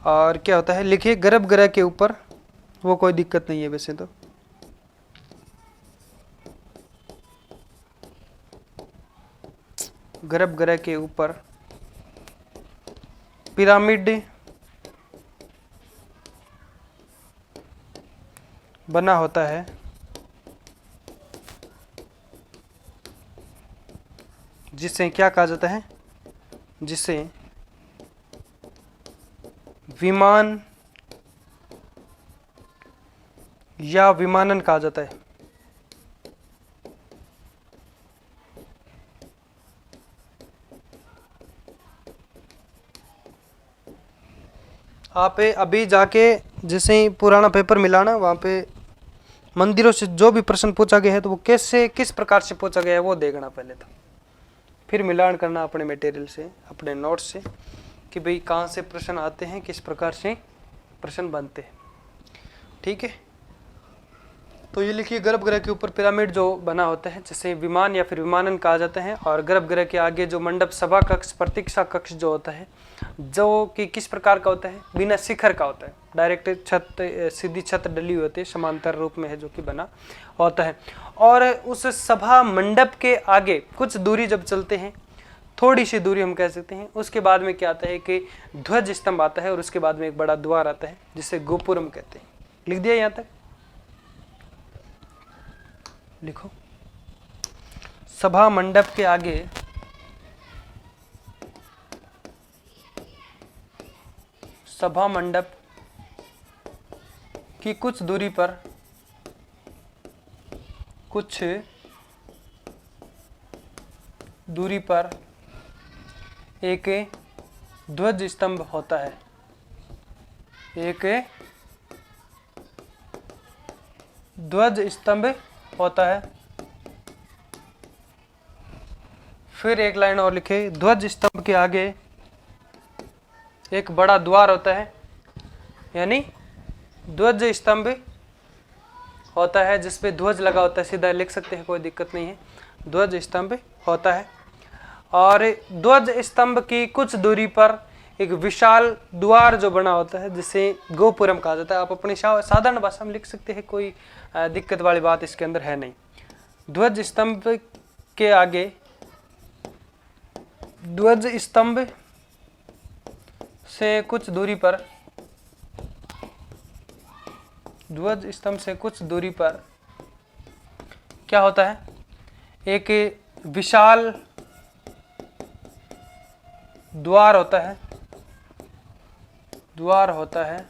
और क्या होता है, लिखिए गर्भगृह के ऊपर, वो कोई दिक्कत नहीं है वैसे तो, गर्भगृह के ऊपर पिरामिड बना होता है जिसे क्या कहा जाता है, जिसे विमान या विमानन कहा जाता है। आप अभी जाके जैसे ही पुराना पेपर मिला ना, वहाँ पे मंदिरों से जो भी प्रश्न पूछा गया है तो वो कैसे किस प्रकार से पूछा गया है वो देखना पहले तो, फिर मिलान करना अपने मटेरियल से, अपने नोट्स से, कि भाई कहाँ से प्रश्न आते हैं, किस प्रकार से प्रश्न बनते हैं। ठीक है, तो ये लिखिए गर्भगृह के ऊपर पिरामिड जो बना होता है जिसे विमान या फिर विमानन कहा जाता है, और गर्भगृह के आगे जो मंडप, सभा कक्ष, प्रतीक्षा कक्ष जो होता है, जो कि किस प्रकार का होता है, बिना शिखर का होता है, डायरेक्ट छत, सीधी छत डली हुई होती है, समांतर रूप में है जो कि बना होता है। और उस सभा मंडप के आगे कुछ दूरी जब चलते हैं, थोड़ी सी दूरी हम कह सकते हैं, उसके बाद में क्या आता है कि ध्वज स्तंभ आता है, और उसके बाद में एक बड़ा द्वार आता है जिसे गोपुरम कहते हैं। लिख दिया यहाँ तक, लिखो सभा मंडप के आगे सभा मंडप की कुछ दूरी पर एक ध्वज स्तंभ होता है, एक ध्वज स्तंभ होता है। फिर एक लाइन और लिखे, ध्वज स्तंभ के आगे एक बड़ा द्वार होता है, यानी ध्वज स्तंभ होता है जिसपे ध्वज लगा होता है, सीधा लिख सकते हैं, कोई दिक्कत नहीं है, ध्वज स्तंभ होता है। और ध्वज स्तंभ की कुछ दूरी पर एक विशाल द्वार जो बना होता है जिसे गोपुरम कहा जाता है। आप अपनी साधारण भाषा में लिख सकते हैं, कोई दिक्कत वाली बात इसके अंदर है नहीं। ध्वज स्तंभ के आगे, ध्वज स्तंभ से कुछ दूरी पर, ध्वज स्तंभ से कुछ दूरी पर क्या होता है, एक विशाल द्वार होता है, द्वार होता है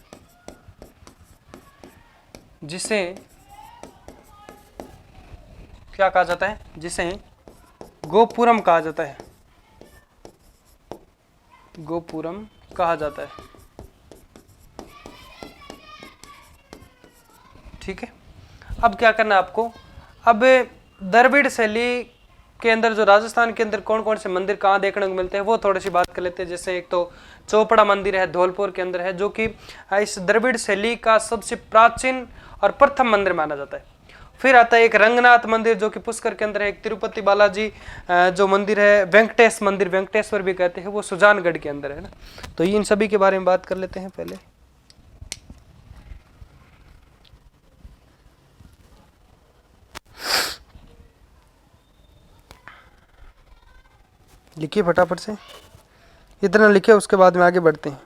जिसे क्या कहा जाता है, जिसे गोपुरम कहा जाता है, गोपुरम कहा जाता है। ठीक है, अब क्या करना है आपको, अब द्रविड़ शैली के अंदर जो राजस्थान के अंदर कौन कौन से मंदिर कहाँ देखने को मिलते हैं वो थोड़ी सी बात कर लेते हैं। जैसे एक तो चोपड़ा मंदिर है, धौलपुर के अंदर है, जो कि इस द्रविड़ शैली का सबसे प्राचीन और प्रथम मंदिर माना जाता है। फिर आता है एक रंगनाथ मंदिर जो कि पुष्कर के अंदर है, एक तिरुपति बालाजी जो मंदिर है, वेंकटेश मंदिर, वेंकटेश्वर भी कहते हैं, वो सुजानगढ़ के अंदर है ना। तो इन सभी के बारे में बात कर लेते हैं पहले। लिखिए फटाफट से, इतना लिखिए, उसके बाद में आगे बढ़ते हैं।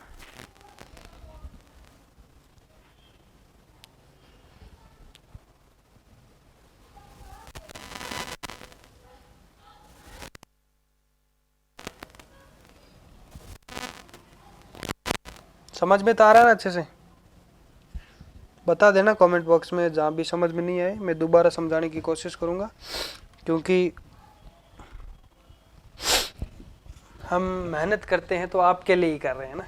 समझ में तो आ रहा है ना अच्छे से? बता देना कमेंट बॉक्स में, जहाँ भी समझ में नहीं आए मैं दोबारा समझाने की कोशिश करूँगा, क्योंकि हम मेहनत करते हैं तो आपके लिए ही कर रहे हैं ना,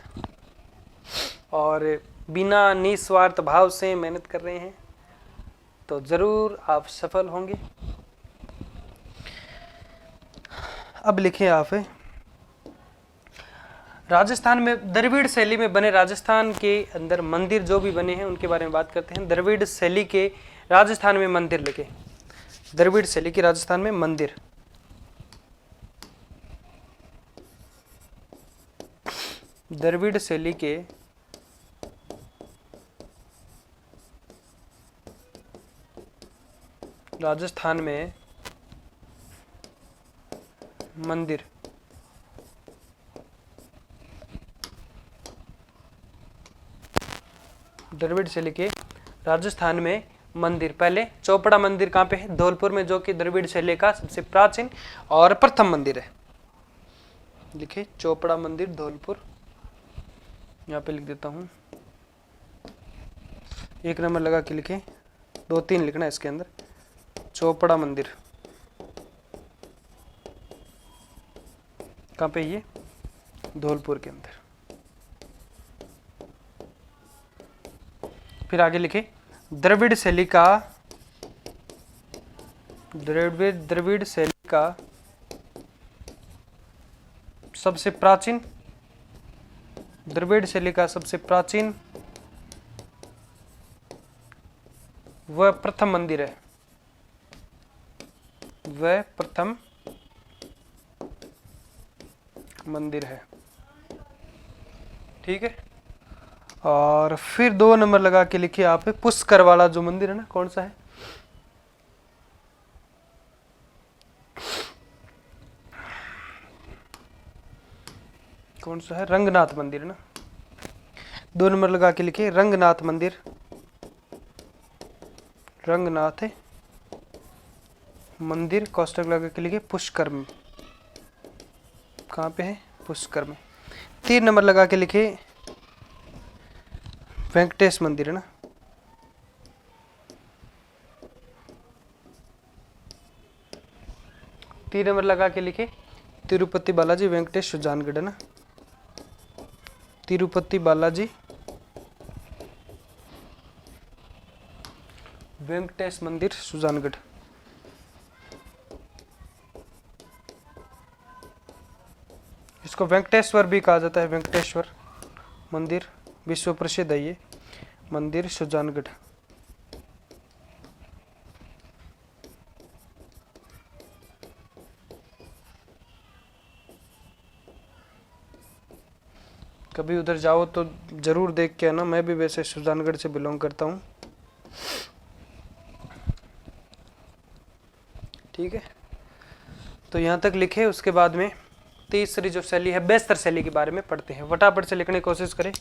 और बिना निस्वार्थ भाव से मेहनत कर रहे हैं, तो जरूर आप सफल होंगे। अब लिखें आप, राजस्थान में द्रविड़ शैली में बने राजस्थान के अंदर मंदिर जो भी बने हैं उनके बारे में बात करते हैं। द्रविड़ शैली के राजस्थान में मंदिर लिखे, द्रविड़ शैली के राजस्थान में मंदिर। द्रविड़ शैली के राजस्थान में मंदिर। द्रविड़ शैली के राजस्थान में मंदिर। पहले चोपड़ा मंदिर कहाँ पे है? धौलपुर में, जो कि द्रविड़ शैली का सबसे प्राचीन और प्रथम मंदिर है। लिखे चोपड़ा मंदिर धौलपुर, यहाँ पे लिख देता हूँ, 1 नंबर लगा के लिखे, 2-3 लिखना है इसके अंदर। चोपड़ा मंदिर कहाँ पे? ये धौलपुर के अंदर। फिर आगे लिखे द्रविड़ शैली का, द्रविड़ शैली का सबसे प्राचीन, द्रविड़ शैली का सबसे प्राचीन वह प्रथम मंदिर है, वह प्रथम मंदिर है। ठीक है। और फिर 2 नंबर लगा के लिखिए आप, पुष्कर वाला जो मंदिर है ना, कौन सा है? कौन सा है? रंगनाथ मंदिर ना। 2 नंबर लगा के लिखिए रंगनाथ मंदिर, रंगनाथ मंदिर, कोष्टक लगा के लिखिए पुष्कर में। कहाँ पे है? पुष्कर में। 3 नंबर लगा के लिखिए वेंकटेश मंदिर है ना। तीन नंबर लगा के लिखे तिरुपति बालाजी वेंकटेश सुजानगढ़ है ना। तिरुपति बालाजी वेंकटेश मंदिर सुजानगढ़। इसको वेंकटेश्वर भी कहा जाता है, वेंकटेश्वर मंदिर, विश्व प्रसिद्ध है ये मंदिर सुजानगढ़। कभी उधर जाओ तो जरूर देख के आना। मैं भी वैसे सुजानगढ़ से बिलोंग करता हूँ। ठीक है, तो यहाँ तक लिखे। उसके बाद में तीसरी जो शैली है बेस्तर शैली के बारे में पढ़ते हैं। फटाफट से लिखने की कोशिश करें।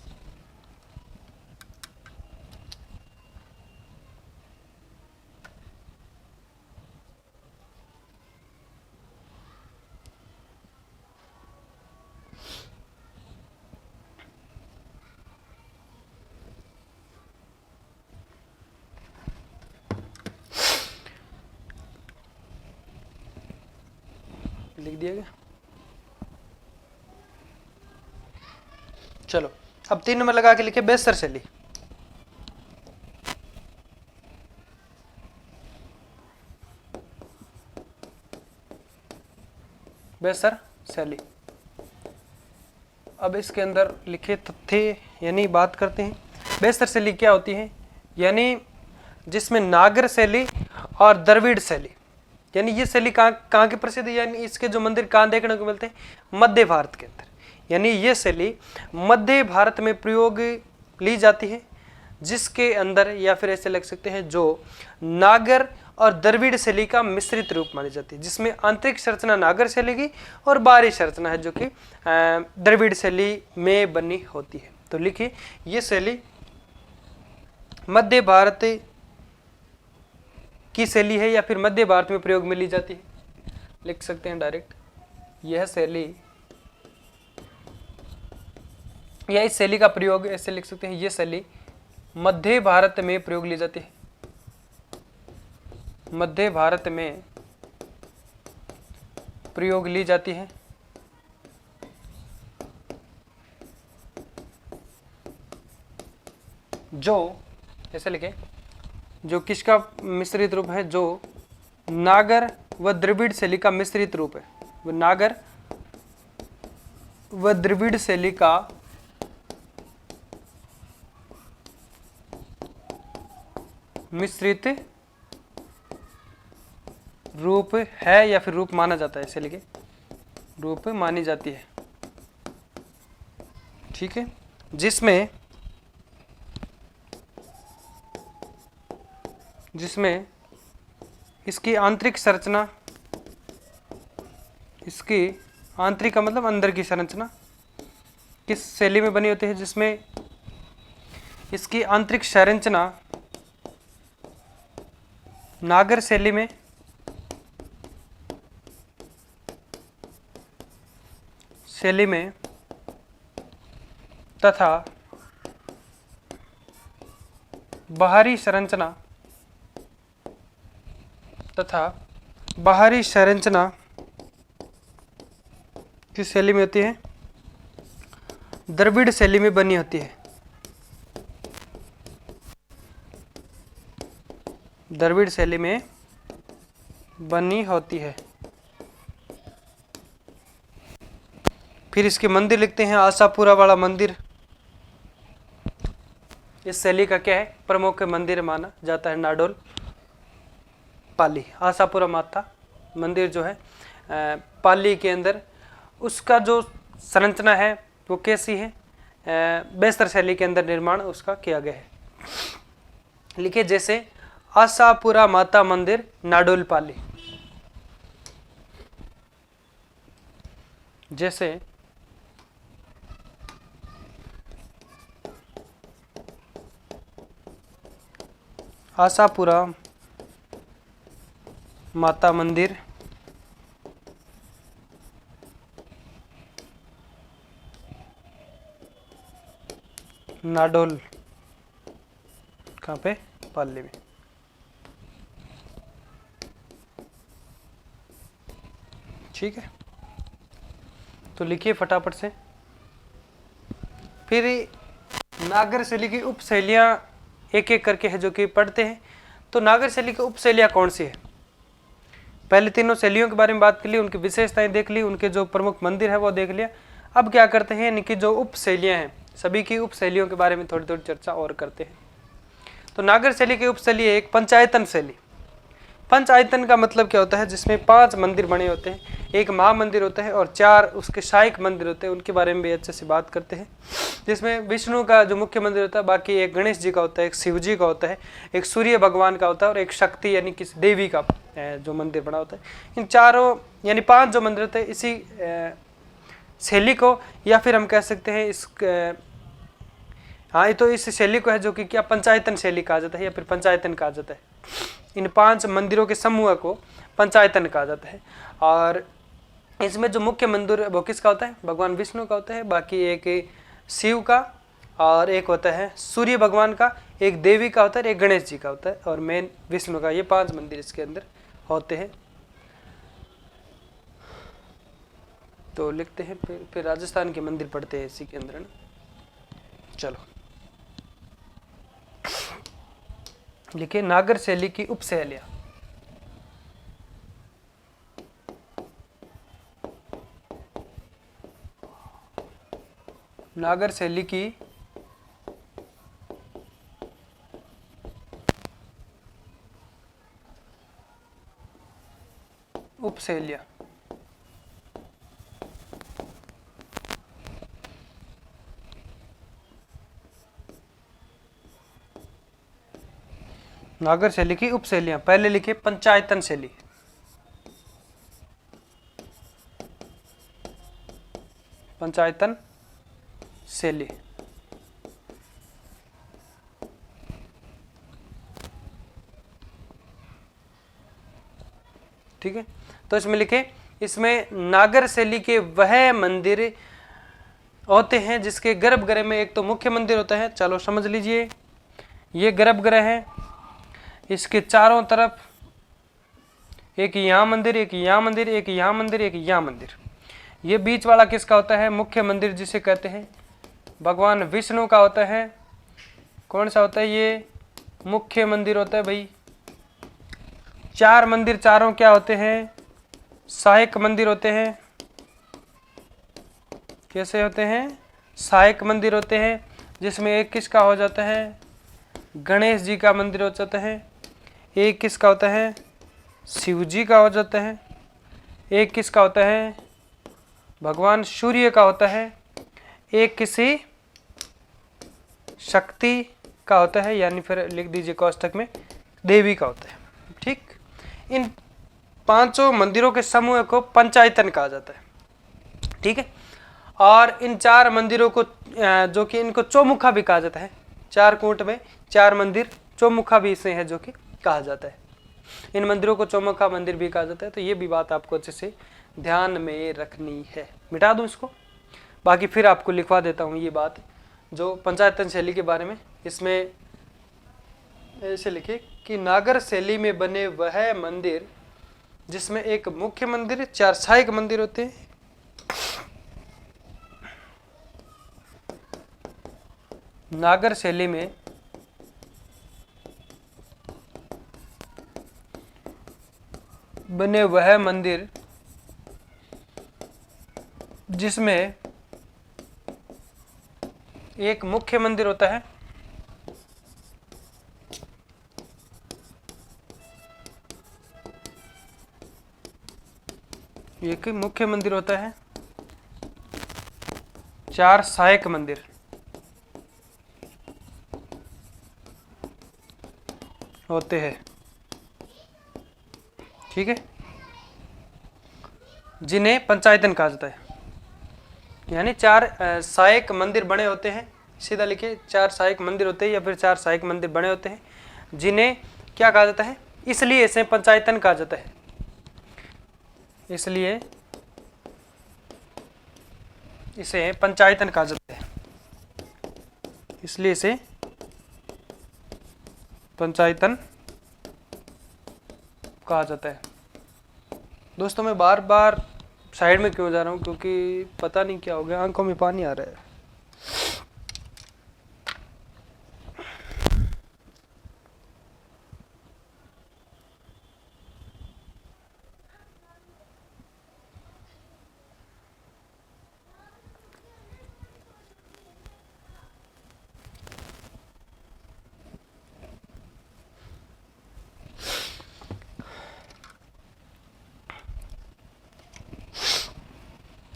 लिख दिया गया। चलो अब 3 नंबर लगा के लिखे बेस्तर शैली। बेस्तर शैली। अब इसके अंदर लिखे तथ्य यानी बात करते हैं बेस्तर शैली क्या होती है, यानी जिसमें नागर शैली और द्रविड़ शैली, यानी ये शैली कहाँ की प्रसिद्ध है, यानी इसके जो मंदिर कहाँ देखने को मिलते हैं? मध्य भारत के अंदर। यानी ये शैली मध्य भारत में प्रयोग ली जाती है, जिसके अंदर या फिर ऐसे लग सकते हैं जो नागर और द्रविड़ शैली का मिश्रित रूप मानी जाती है, जिसमें आंतरिक संरचना नागर शैली की और बाहरी संरचना है जो कि द्रविड़ शैली में बनी होती है। तो लिखिए ये शैली मध्य भारत की शैली है या फिर मध्य भारत में प्रयोग में ली जाती है। लिख सकते हैं डायरेक्ट, यह शैली या इस शैली का प्रयोग ऐसे लिख सकते हैं, यह शैली मध्य भारत में प्रयोग ली जाती है, मध्य भारत में प्रयोग ली जाती है। जो ऐसे लिखें, जो किसका मिश्रित रूप है, जो नागर व द्रविड़ शैली का मिश्रित रूप है, वो नागर व द्रविड़ शैली का मिश्रित रूप है या फिर रूप माना जाता है, शैली के रूप मानी जाती है। ठीक है, जिसमें इसकी आंतरिक संरचना, इसकी आंतरिक का मतलब अंदर की संरचना किस शैली में बनी होती है, जिसमें इसकी आंतरिक संरचना नागर शैली में तथा बाहरी संरचना किस शैली में होती है, द्रविड़ शैली में बनी होती है। द्रविड़ शैली में बनी होती है। फिर इसके मंदिर लिखते हैं, आशापुरा वाला मंदिर इस शैली का क्या है, प्रमुख मंदिर माना जाता है। नाडोल पाली, आशापुरा माता मंदिर जो है पाली के अंदर, उसका जो संरचना है वो कैसी है, बेस्तर शैली के अंदर निर्माण उसका किया गया है। लिखे जैसे आशापुरा माता मंदिर नाडोल पाली, जैसे आशापुरा माता मंदिर नाडोल, कहाँ पे, पाली में। ठीक है, तो लिखिए फटाफट से। फिर नागर शैली की उप शैलियाँ एक एक करके है जो कि पढ़ते हैं। तो नागर शैली की उप शैलियाँ कौन सी है, पहले तीनों शैलियों के बारे में बात कर ली, उनकी विशेषताएं देख ली, उनके जो प्रमुख मंदिर है वो देख लिया। अब क्या करते हैं, इनकी जो उप शैलियाँ हैं, सभी की उप शैलियों के बारे में थोड़ी थोड़ी चर्चा और करते हैं। तो नागर शैली की उप शैली है एक पंचायतन शैली। पंचायतन का मतलब क्या होता है, जिसमें 5 मंदिर बने होते हैं, एक महामंदिर होता है और 4 उसके सहायक मंदिर होते हैं, उनके बारे में भी अच्छे से बात करते हैं। जिसमें विष्णु का जो मुख्य मंदिर होता है, बाकी एक गणेश जी का होता है, एक शिव जी का होता है, एक सूर्य भगवान का होता है और एक शक्ति यानी किसी देवी का जो मंदिर बना होता है। इन चारों यानी 5 जो मंदिर होते हैं इसी शैली को, या फिर हम कह सकते हैं इस तो इस शैली को है जो कि क्या पंचायतन शैली कहा जाता है या फिर पंचायतन कहा जाता है। इन 5 मंदिरों के समूह को पंचायतन कहा जाता है। और इसमें जो मुख्य मंदिर वो किसका होता है, भगवान विष्णु का होता है, बाकी एक शिव का और एक होता है सूर्य भगवान का, एक देवी का होता है, एक गणेश जी का होता है और मेन विष्णु का। ये 5 मंदिर इसके अंदर होते हैं। तो लिखते हैं, फिर राजस्थान के मंदिर पढ़ते हैं इसी के अंदर ना। चलो लिखिए नागर शैली की उप शैलियां। नागर शैली की उप शैलियां। नागर शैली की उप शैलियां, पहले लिखिए पंचायतन शैली। पंचायतन शैली, ठीक है। तो इसमें लिखे, इसमें नागर शैली के वह मंदिर होते हैं जिसके गर्भगृह में एक तो मुख्य मंदिर होता है। चलो समझ लीजिए, ये गर्भगृह है, इसके चारों तरफ एक यहाँ मंदिर, एक यहाँ मंदिर, एक यहाँ मंदिर, एक यहाँ मंदिर। ये बीच वाला किसका होता है, मुख्य मंदिर जिसे कहते हैं भगवान विष्णु का होता है। कौन सा होता है ये, मुख्य मंदिर होता है भाई। 4 मंदिर, चारों क्या होते हैं? सहायक मंदिर होते हैं। कैसे होते हैं? सहायक मंदिर होते हैं, जिसमें एक किसका हो जाता है? गणेश जी का मंदिर हो जाता है। एक किसका होता है? शिव जी का हो जाता है। एक किसका होता है? भगवान सूर्य का होता है। एक किसी शक्ति का होता है, यानी फिर लिख दीजिए कोष्टक में देवी का होता है। ठीक, इन 5 मंदिरों के समूह को पंचायतन कहा जाता है। ठीक है, और इन 4 मंदिरों को जो कि इनको चौमुखा भी कहा जाता है। 4 कूट में 4 मंदिर, चौमुखा भी इसे है जो कि कहा जाता है। इन मंदिरों को चौमुखा मंदिर भी कहा जाता है। तो ये भी बात आपको अच्छे से ध्यान में रखनी है। मिटा दूं इसको, बाकी फिर आपको लिखवा देता हूँ ये बात जो पंचायतन शैली के बारे में। इसमें ऐसे लिखे कि नागर शैली में बने वह मंदिर जिसमें एक मुख्य मंदिर, 4 सहायक मंदिर होते हैं। नागर शैली में बने वह मंदिर जिसमें एक मुख्य मंदिर होता है, एक मुख्य मंदिर होता है, 4 सहायक मंदिर होते हैं। ठीक है, जिन्हें पंचायतन कहा जाता है। यानी 4 सहायक मंदिर बने होते हैं, सीधा लिखे 4 सहायक मंदिर होते हैं या फिर 4 सहायक मंदिर बने होते हैं, जिन्हें क्या कहा जाता है? इसलिए इसे पंचायतन कहा जाता है। इसलिए इसे पंचायतन कहा जाता है। इसलिए इसे पंचायतन कहा जाता है। दोस्तों मैं बार बार साइड में क्यों जा रहा हूँ? क्योंकि पता नहीं क्या हो गया, आंखों में पानी आ रहा है।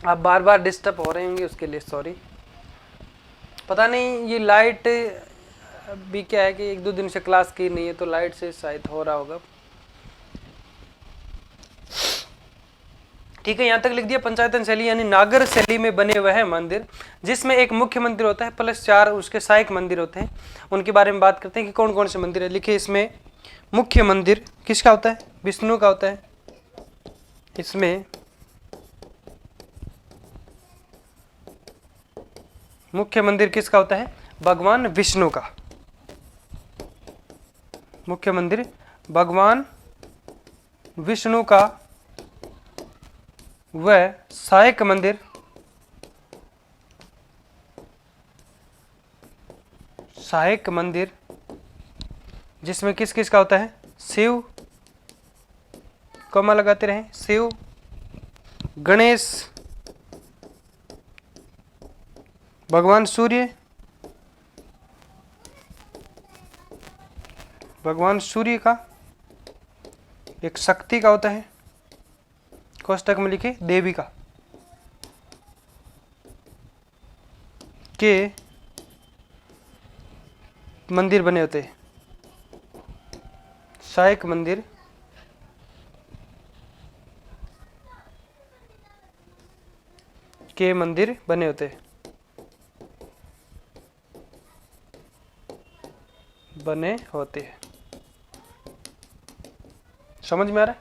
आप बार बार डिस्टर्ब हो रहे होंगे, उसके लिए सॉरी। पता नहीं ये लाइट भी क्या है कि 1-2 दिन से क्लास की नहीं है, तो लाइट से शायद हो रहा होगा। ठीक है, यहाँ तक लिख दिया। पंचायतन शैली यानी नागर शैली में बने हुए हैं मंदिर जिसमें एक मुख्य मंदिर होता है प्लस 4 उसके सहायक मंदिर होते हैं। उनके बारे में बात करते हैं कि कौन कौन से मंदिर है। लिखिए, इसमें मुख्य मंदिर किसका होता है? विष्णु का होता है। इसमें मुख्य मंदिर किसका होता है? भगवान विष्णु का। मुख्य मंदिर भगवान विष्णु का। वह सहायक मंदिर जिसमें किस किस का होता है? शिव, कॉमा लगाते रहें, शिव, गणेश, भगवान सूर्य, भगवान सूर्य का एक शक्ति का होता है, कोष्टक में लिखे देवी का, के मंदिर बने होते हैं। सहायक मंदिर के मंदिर बने होते हैं। समझ में आ रहा है?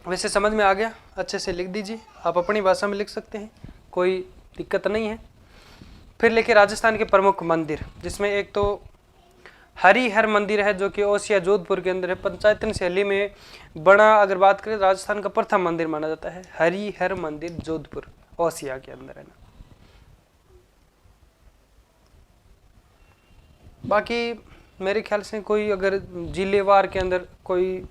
वैसे समझ में आ गया, अच्छे से लिख दीजिए। आप अपनी भाषा में लिख सकते हैं, कोई दिक्कत नहीं है। फिर लिखे राजस्थान के प्रमुख मंदिर, जिसमें एक तो हरिहर मंदिर है जो कि ओसिया जोधपुर के अंदर है। पंचायतन शैली में बड़ा अगर बात करें, राजस्थान का प्रथम मंदिर माना जाता है हरिहर मंदिर, जोधपुर ओसिया के अंदर है ना। बाकी मेरे ख्याल से कोई अगर जिलेवार के अंदर कोई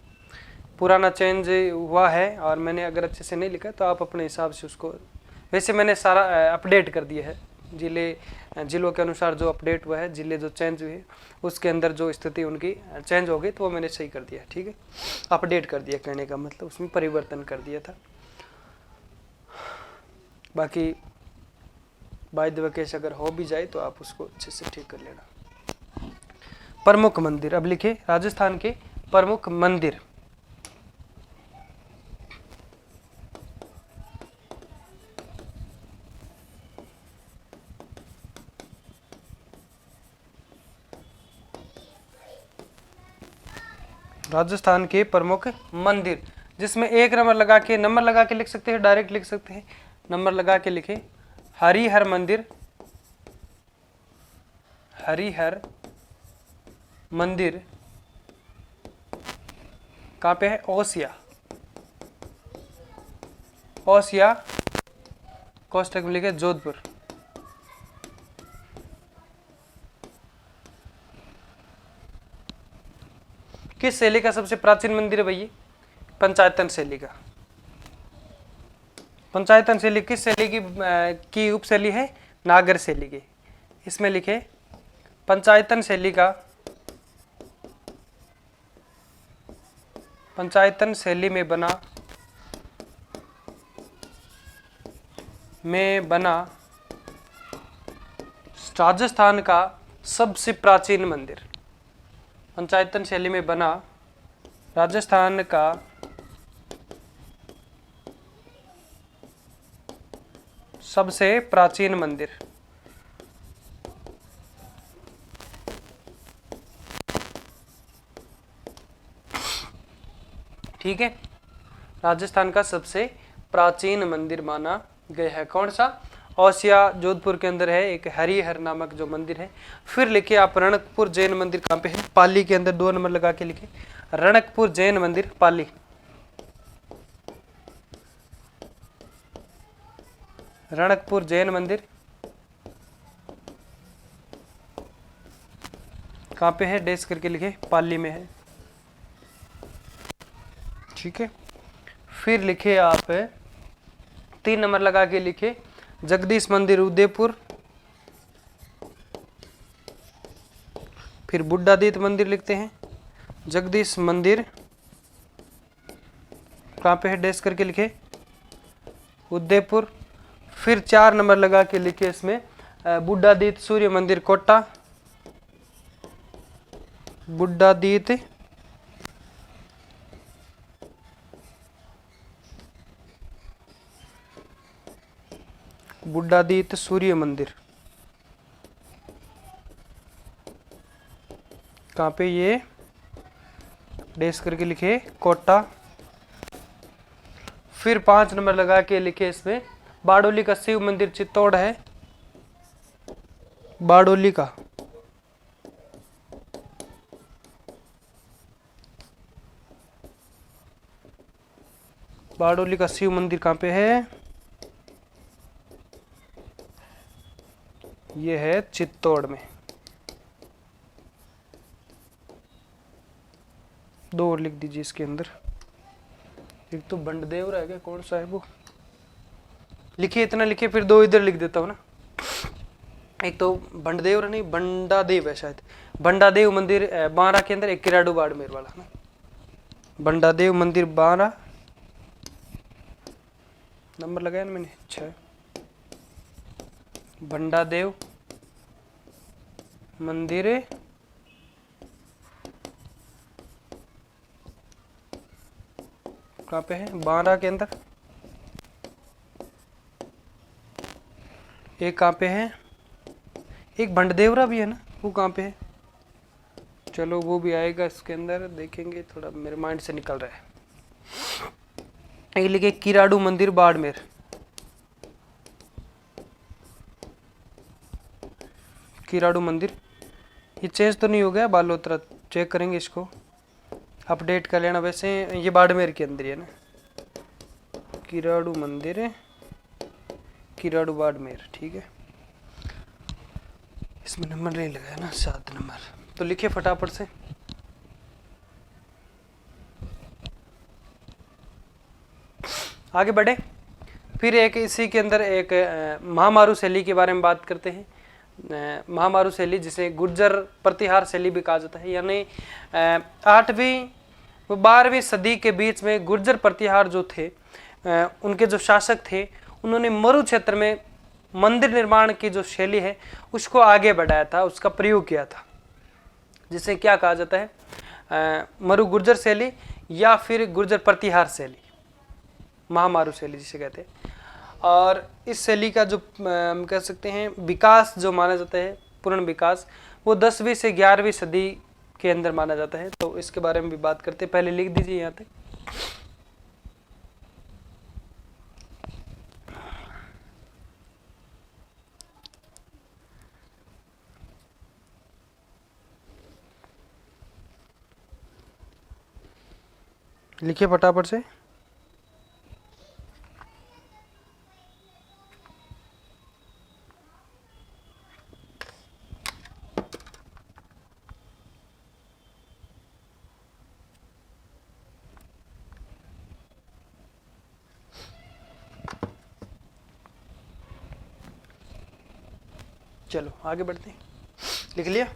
पुराना चेंज हुआ है और मैंने अगर अच्छे से नहीं लिखा तो आप अपने हिसाब से उसको, वैसे मैंने सारा अपडेट कर दिया है, जिलों के अनुसार जो अपडेट हुआ है, जिले जो चेंज हुए उसके अंदर जो स्थिति उनकी चेंज हो गई तो वो मैंने सही कर दिया, ठीक है, अपडेट कर दिया, कहने का मतलब उसमें परिवर्तन कर दिया था। बाकी बाय द वे केस अगर हो भी जाए तो आप उसको अच्छे से ठीक कर लेना। प्रमुख मंदिर, अब लिखे राजस्थान के प्रमुख मंदिर। राजस्थान के प्रमुख मंदिर, जिसमें एक नंबर लगा के लिख सकते हैं, डायरेक्ट लिख सकते हैं, नंबर लगा के लिखे। हरिहर मंदिर, हरिहर मंदिर कहाँ पे है? ओसिया, ओसिया कोष्टक में लिखे जोधपुर। किस शैली का सबसे प्राचीन मंदिर है भैया? पंचायतन शैली का। पंचायतन शैली किस शैली की उपशैली है? नागर शैली की। इसमें लिखे पंचायतन शैली का, पंचायतन शैली में बना राजस्थान का सबसे प्राचीन मंदिर। पंचायतन शैली में बना राजस्थान का सबसे प्राचीन मंदिर। ठीक है, राजस्थान का सबसे प्राचीन मंदिर माना गया है। कौन सा? ओसिया जोधपुर के अंदर है, एक हरिहर नामक जो मंदिर है। फिर लिखे आप रणकपुर जैन मंदिर कहाँ पे है? पाली के अंदर, 2 नंबर लगा के लिखे रणकपुर जैन मंदिर पाली। रणकपुर जैन मंदिर कहाँ पे है? डैश करके लिखे पाली में है, ठीक है। फिर लिखे आप 3 नंबर लगा के लिखे जगदीश मंदिर उदयपुर। फिर बुड्ढादीत मंदिर लिखते हैं, जगदीश मंदिर कहाँ पे है? डैश करके लिखे उदयपुर। फिर 4 नंबर लगा के लिखे इसमें बुड्ढादीत सूर्य मंदिर कोटा। बुड्ढादीत बुड्ढादीत सूर्य मंदिर कहाँ पे? ये डैश करके लिखे कोटा। फिर 5 नंबर लगा के लिखे इसमें बारडोली का शिव मंदिर चित्तौड़ है। बारडोली का शिव मंदिर कहाँ पे है? ये है चित्तौड़ में। 2 और लिख दीजिए इसके अंदर। एक तो बंडदेव रह गया, कौन सा है वो? लिखिए, इतना लिखिए, फिर 2 इधर लिख देता हूँ ना। एक तो बंडदेव नहीं, बंडादेव है शायद। बंडादेव मंदिर बारा के अंदर, एक किराडू बाड़मेर वाला ना। बंडादेव मंदिर बारा, नंबर लगाया ना मैंने। अच्छा, बंडादेव मंदिर कहाँ पे है? बारा के अंदर। एक कहाँ पे है? एक भंडदेवरा भी है ना, वो कहाँ पे है? चलो वो भी आएगा इसके अंदर, देखेंगे, थोड़ा मेरे माइंड से निकल रहा है। एक लिखे किराडू मंदिर बाड़मेर। किराडू मंदिर, ये चेंज तो नहीं हो गया? बालोतरा चेक करेंगे इसको, अपडेट कर लेना। वैसे ये बाड़मेर के अंदर है ना, किराडू मंदिर है, किराडू बाड़मेर, ठीक है। इसमें नंबर नहीं लगाया ना, 7 नंबर, तो लिखिए फटाफट से। आगे बढ़े। फिर एक इसी के अंदर एक महामारू शैली के बारे में बात करते हैं। महामारू शैली जिसे गुर्जर प्रतिहार शैली भी कहा जाता है, यानी 8वीं व 12वीं सदी के बीच में गुर्जर प्रतिहार जो थे, उनके जो शासक थे, उन्होंने मरु क्षेत्र में मंदिर निर्माण की जो शैली है उसको आगे बढ़ाया था, उसका प्रयोग किया था, जिसे क्या कहा जाता है, मरु गुर्जर शैली या फिर गुर्जर प्रतिहार शैली, महामारू शैली जिसे कहते हैं। और इस शैली का जो हम कह सकते हैं विकास जो माना जाता है, पूर्ण विकास, वो 10वीं से 11वीं सदी के अंदर माना जाता है। तो इसके बारे में भी बात करते हैं। पहले लिख दीजिए यहाँ तक। लिखिए फटाफट से। चलो आगे बढ़ते हैं। लिख लिया।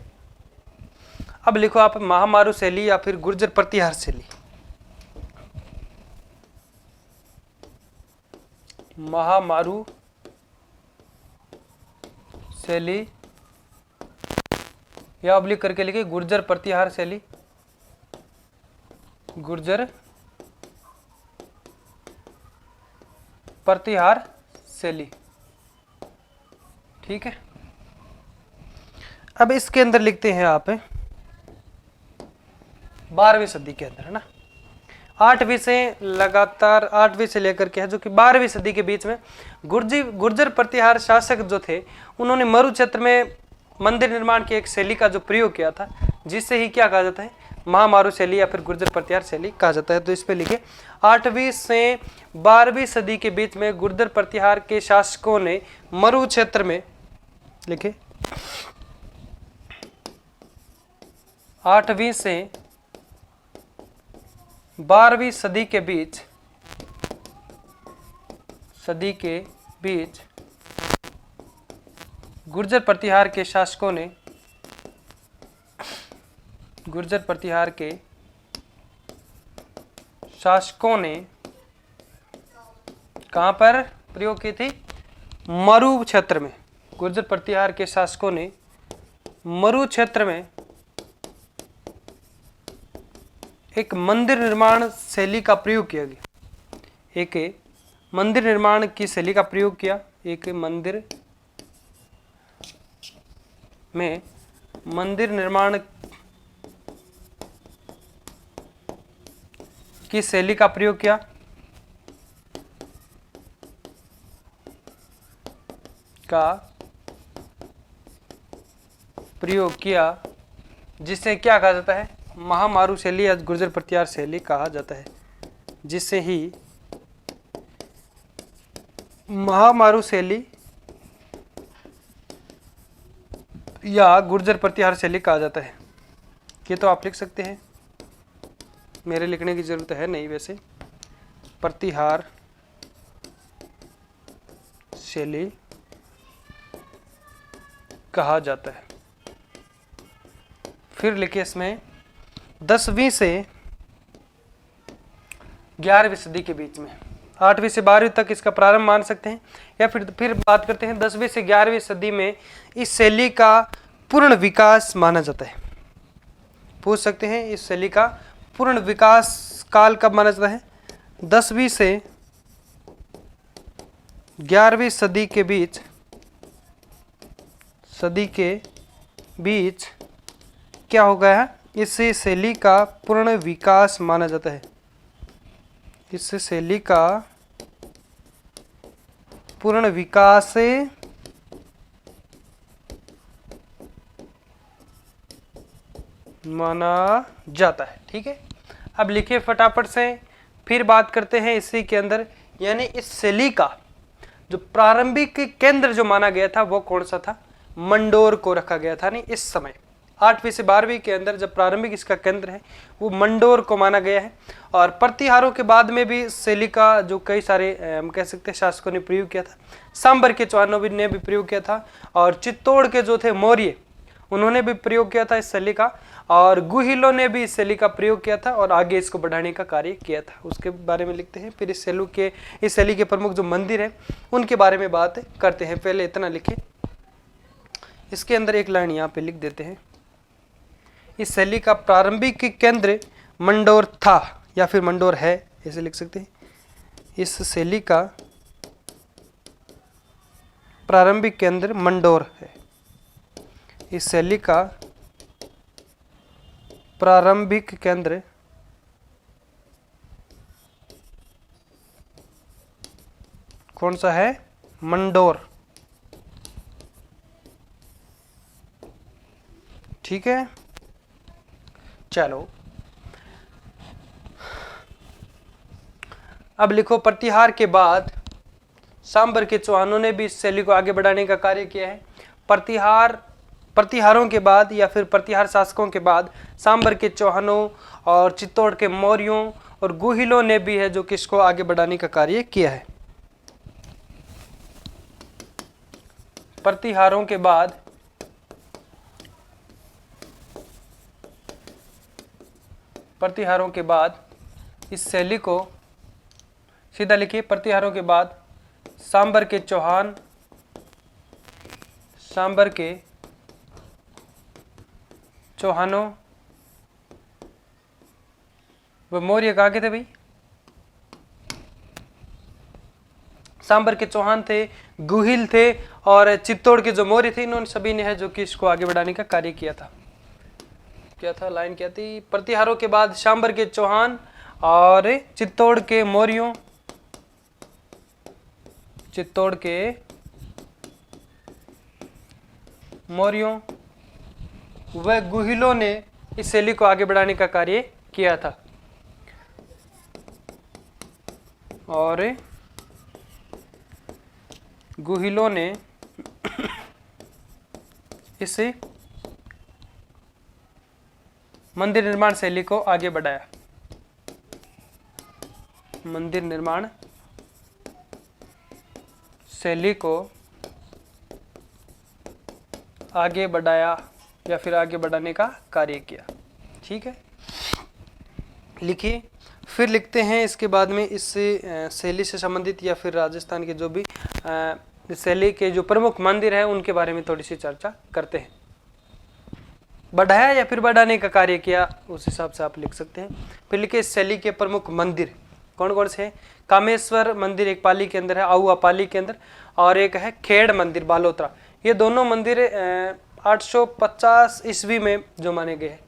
अब लिखो आप महामारू शैली या फिर गुर्जर प्रतिहार शैली। महामारू शैली या अब्लिक करके लिखिए गुर्जर प्रतिहार शैली। गुर्जर प्रतिहार शैली, ठीक है। अब इसके अंदर लिखते हैं आप 12वीं सदी के अंदर, है ना, 8वीं से लगातार 8वीं से लेकर के है जो कि 12वीं सदी के बीच में गुर्जर प्रतिहार शासक जो थे, उन्होंने मरु क्षेत्र में मंदिर निर्माण की एक शैली का जो प्रयोग किया था, जिससे ही क्या कहा जाता है, महामारू शैली या फिर गुर्जर प्रतिहार शैली कहा जाता है। तो इस पे लिखे 8वीं से 12वीं सदी के बीच में गुर्जर प्रतिहार के शासकों ने मरु क्षेत्र में, लिखे 8वीं से 12वीं सदी के बीच गुर्जर प्रतिहार के शासकों ने कहां पर प्रयोग की थी, मरु क्षेत्र में। गुर्जर प्रतिहार के शासकों ने मरु क्षेत्र में एक मंदिर निर्माण शैली का प्रयोग किया गया। एक मंदिर निर्माण की शैली का प्रयोग किया। एक मंदिर में मंदिर निर्माण की शैली का प्रयोग किया, जिससे क्या कहा जाता है, महामारू शैली या गुर्जर प्रतिहार शैली कहा जाता है, जिससे ही महामारू शैली या गुर्जर प्रतिहार शैली कहा जाता है। ये तो आप लिख सकते हैं, मेरे लिखने की जरूरत है नहीं वैसे। प्रतिहार शैली कहा जाता है। फिर लिखिए इसमें 10वीं से 11वीं सदी के बीच में, 8वीं से 12वीं तक इसका प्रारंभ मान सकते हैं, या फिर बात करते हैं 10वीं से 11वीं सदी में इस शैली का पूर्ण विकास माना जाता है। पूछ सकते हैं इस शैली का पूर्ण विकास काल कब माना जाता है, 10वीं से 11वीं सदी के बीच क्या हो गया है, इस शैली का पूर्ण विकास माना जाता है। इस शैली का पूर्ण विकास माना जाता है, ठीक है। अब लिखिए फटाफट से। फिर बात करते हैं इसी के अंदर, यानी इस शैली का जो प्रारंभिक केंद्र जो माना गया था वो कौन सा था, मंडोर को रखा गया था। नहीं, इस समय 8वीं से 12वीं के अंदर जब प्रारंभिक इसका केंद्र है वो मंडोर को माना गया है। और प्रतिहारों के बाद में भी शैली का जो कई सारे हम कह सकते हैं शासकों ने प्रयोग किया था। सांबर के चौहानों ने भी प्रयोग किया था, और चित्तौड़ के जो थे मौर्य उन्होंने भी प्रयोग किया था इस शैली का, और गुहिलों ने भी इस शैली का प्रयोग किया था और आगे इसको बढ़ाने का कार्य किया था। उसके बारे में लिखते हैं, फिर इस शैली के प्रमुख जो मंदिर है उनके बारे में बात करते हैं। पहले इतना लिखे, इसके अंदर एक लाइन यहाँ पे लिख देते हैं, इस शैली का प्रारंभिक केंद्र मंडोर था या फिर मंडोर है, ऐसे लिख सकते हैं। इस शैली का प्रारंभिक केंद्र मंडोर है। इस शैली का प्रारंभिक केंद्र कौन सा है? मंडोर। ठीक है, चलो अब लिखो, प्रतिहार के बाद सांबर के चौहानों ने भी इस शैली को आगे बढ़ाने का कार्य किया है। प्रतिहारों के बाद या फिर प्रतिहार शासकों के बाद सांबर के चौहानों और चित्तौड़ के मौर्यों और गुहिलों ने भी है जो किसको आगे बढ़ाने का कार्य किया है। प्रतिहारों के बाद इस शैली को सीधा लिखिए, प्रतिहारों के बाद सांबर के चौहानों व मौर्य कहाँ के थे भाई? सांबर के चौहान थे, गुहिल थे और चित्तौड़ के जो मौर्य थे, इन्होंने सभी ने है जो कि इसको आगे बढ़ाने का कार्य किया था। क्या था लाइन, क्या थी? प्रतिहारों के बाद सांबर के चौहान और चित्तौड़ के मौर्यों व गुहिलों ने इस शैली को आगे बढ़ाने का कार्य किया था। और गुहिलों ने इस मंदिर निर्माण शैली को आगे बढ़ाया। मंदिर निर्माण शैली को आगे बढ़ाया या फिर आगे बढ़ाने का कार्य किया। ठीक है, लिखिए। फिर लिखते हैं इसके बाद में इस शैली से संबंधित या फिर राजस्थान के जो भी शैली के जो प्रमुख मंदिर हैं उनके बारे में थोड़ी सी चर्चा करते हैं। बढ़ाया या फिर बढ़ाने का कार्य किया, उस हिसाब से आप लिख सकते हैं। फिर लिखिए, इस शैली के प्रमुख मंदिर कौन कौन से हैं? कामेश्वर मंदिर एक पाली के अंदर है, आहुआ पाली के अंदर, और एक है खेड़ मंदिर बालोतरा। ये दोनों मंदिर 850 ईस्वी में जो माने गए हैं।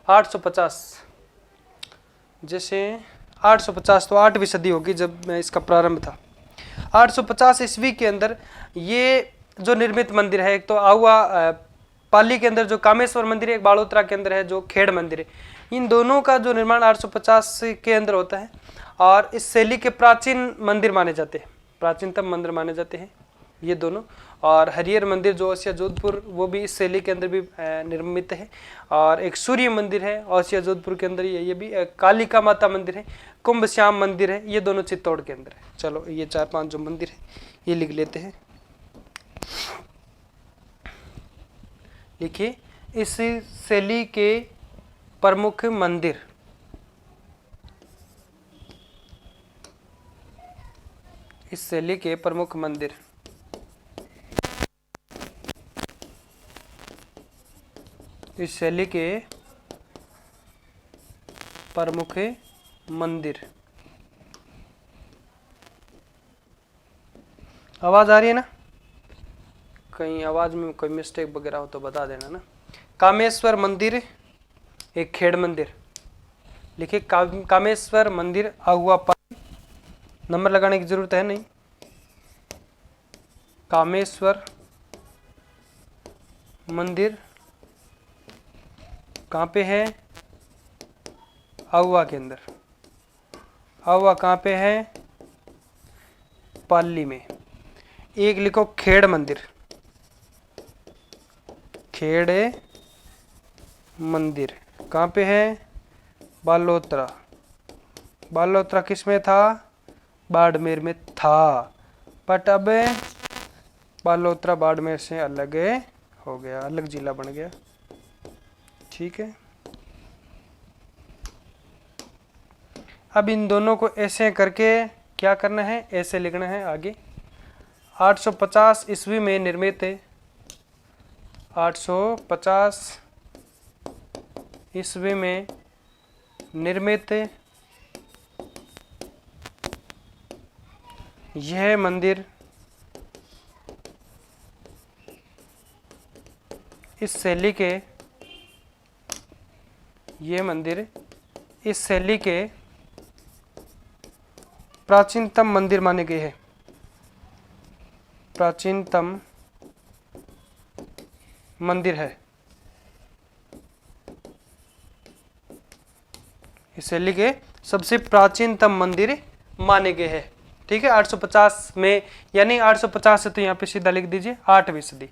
850, जैसे 850 तो 8वीं सदी होगी जब इसका प्रारंभ था। 850 ईस्वी के अंदर ये जो निर्मित मंदिर है, एक तो आहुआ पाली के अंदर जो कामेश्वर मंदिर है, एक बालोतरा के अंदर है जो खेड़ मंदिर है। इन दोनों का जो निर्माण 850 के अंदर होता है और इस शैली के प्राचीन मंदिर माने जाते हैं, प्राचीनतम मंदिर माने जाते हैं ये दोनों। और हरिहर मंदिर जो ओसिया जोधपुर, वो भी इस शैली के अंदर भी निर्मित है। और एक सूर्य मंदिर है ओसिया जोधपुर के अंदर, ये भी कालिका माता मंदिर है, कुंभ श्याम मंदिर है, ये दोनों चित्तौड़ के अंदर है। चलो ये 4-5 जो मंदिर है ये लिख लेते हैं। लिखिए, इस शैली के प्रमुख मंदिर इस शैली के प्रमुख मंदिर इस शैली के प्रमुख मंदिर। आवाज आ रही है ना? कहीं आवाज में कोई मिस्टेक वगैरह हो तो बता देना ना। कामेश्वर मंदिर, एक खेड़ मंदिर। लिखिए, कामेश्वर मंदिर आहुआ पाली, नंबर लगाने की जरूरत है नहीं। कामेश्वर मंदिर कहाँ पे है? आहुआ के अंदर। आहुआ कहाँ पे है? पाली में। एक लिखो खेड़ मंदिर, खेड़ मंदिर कहाँ पे है? बालोतरा। बालोतरा किस में था? बाड़मेर में था, बट अब बालोतरा बाड़मेर से अलग हो गया, अलग जिला बन गया। ठीक है, अब इन दोनों को ऐसे करके क्या करना है? ऐसे लिखना है आगे। 850 ईस्वी में निर्मित, 850 ईस्वी में निर्मित यह मंदिर इस शैली के, यह मंदिर इस शैली के प्राचीनतम मंदिर माने गए हैं। प्राचीनतम मंदिर है, इस शैली के सबसे प्राचीनतम मंदिर माने गए हैं। ठीक है, 850 में, यानी 850 से तो यहाँ पे सीधा लिख दीजिए 8वीं सदी।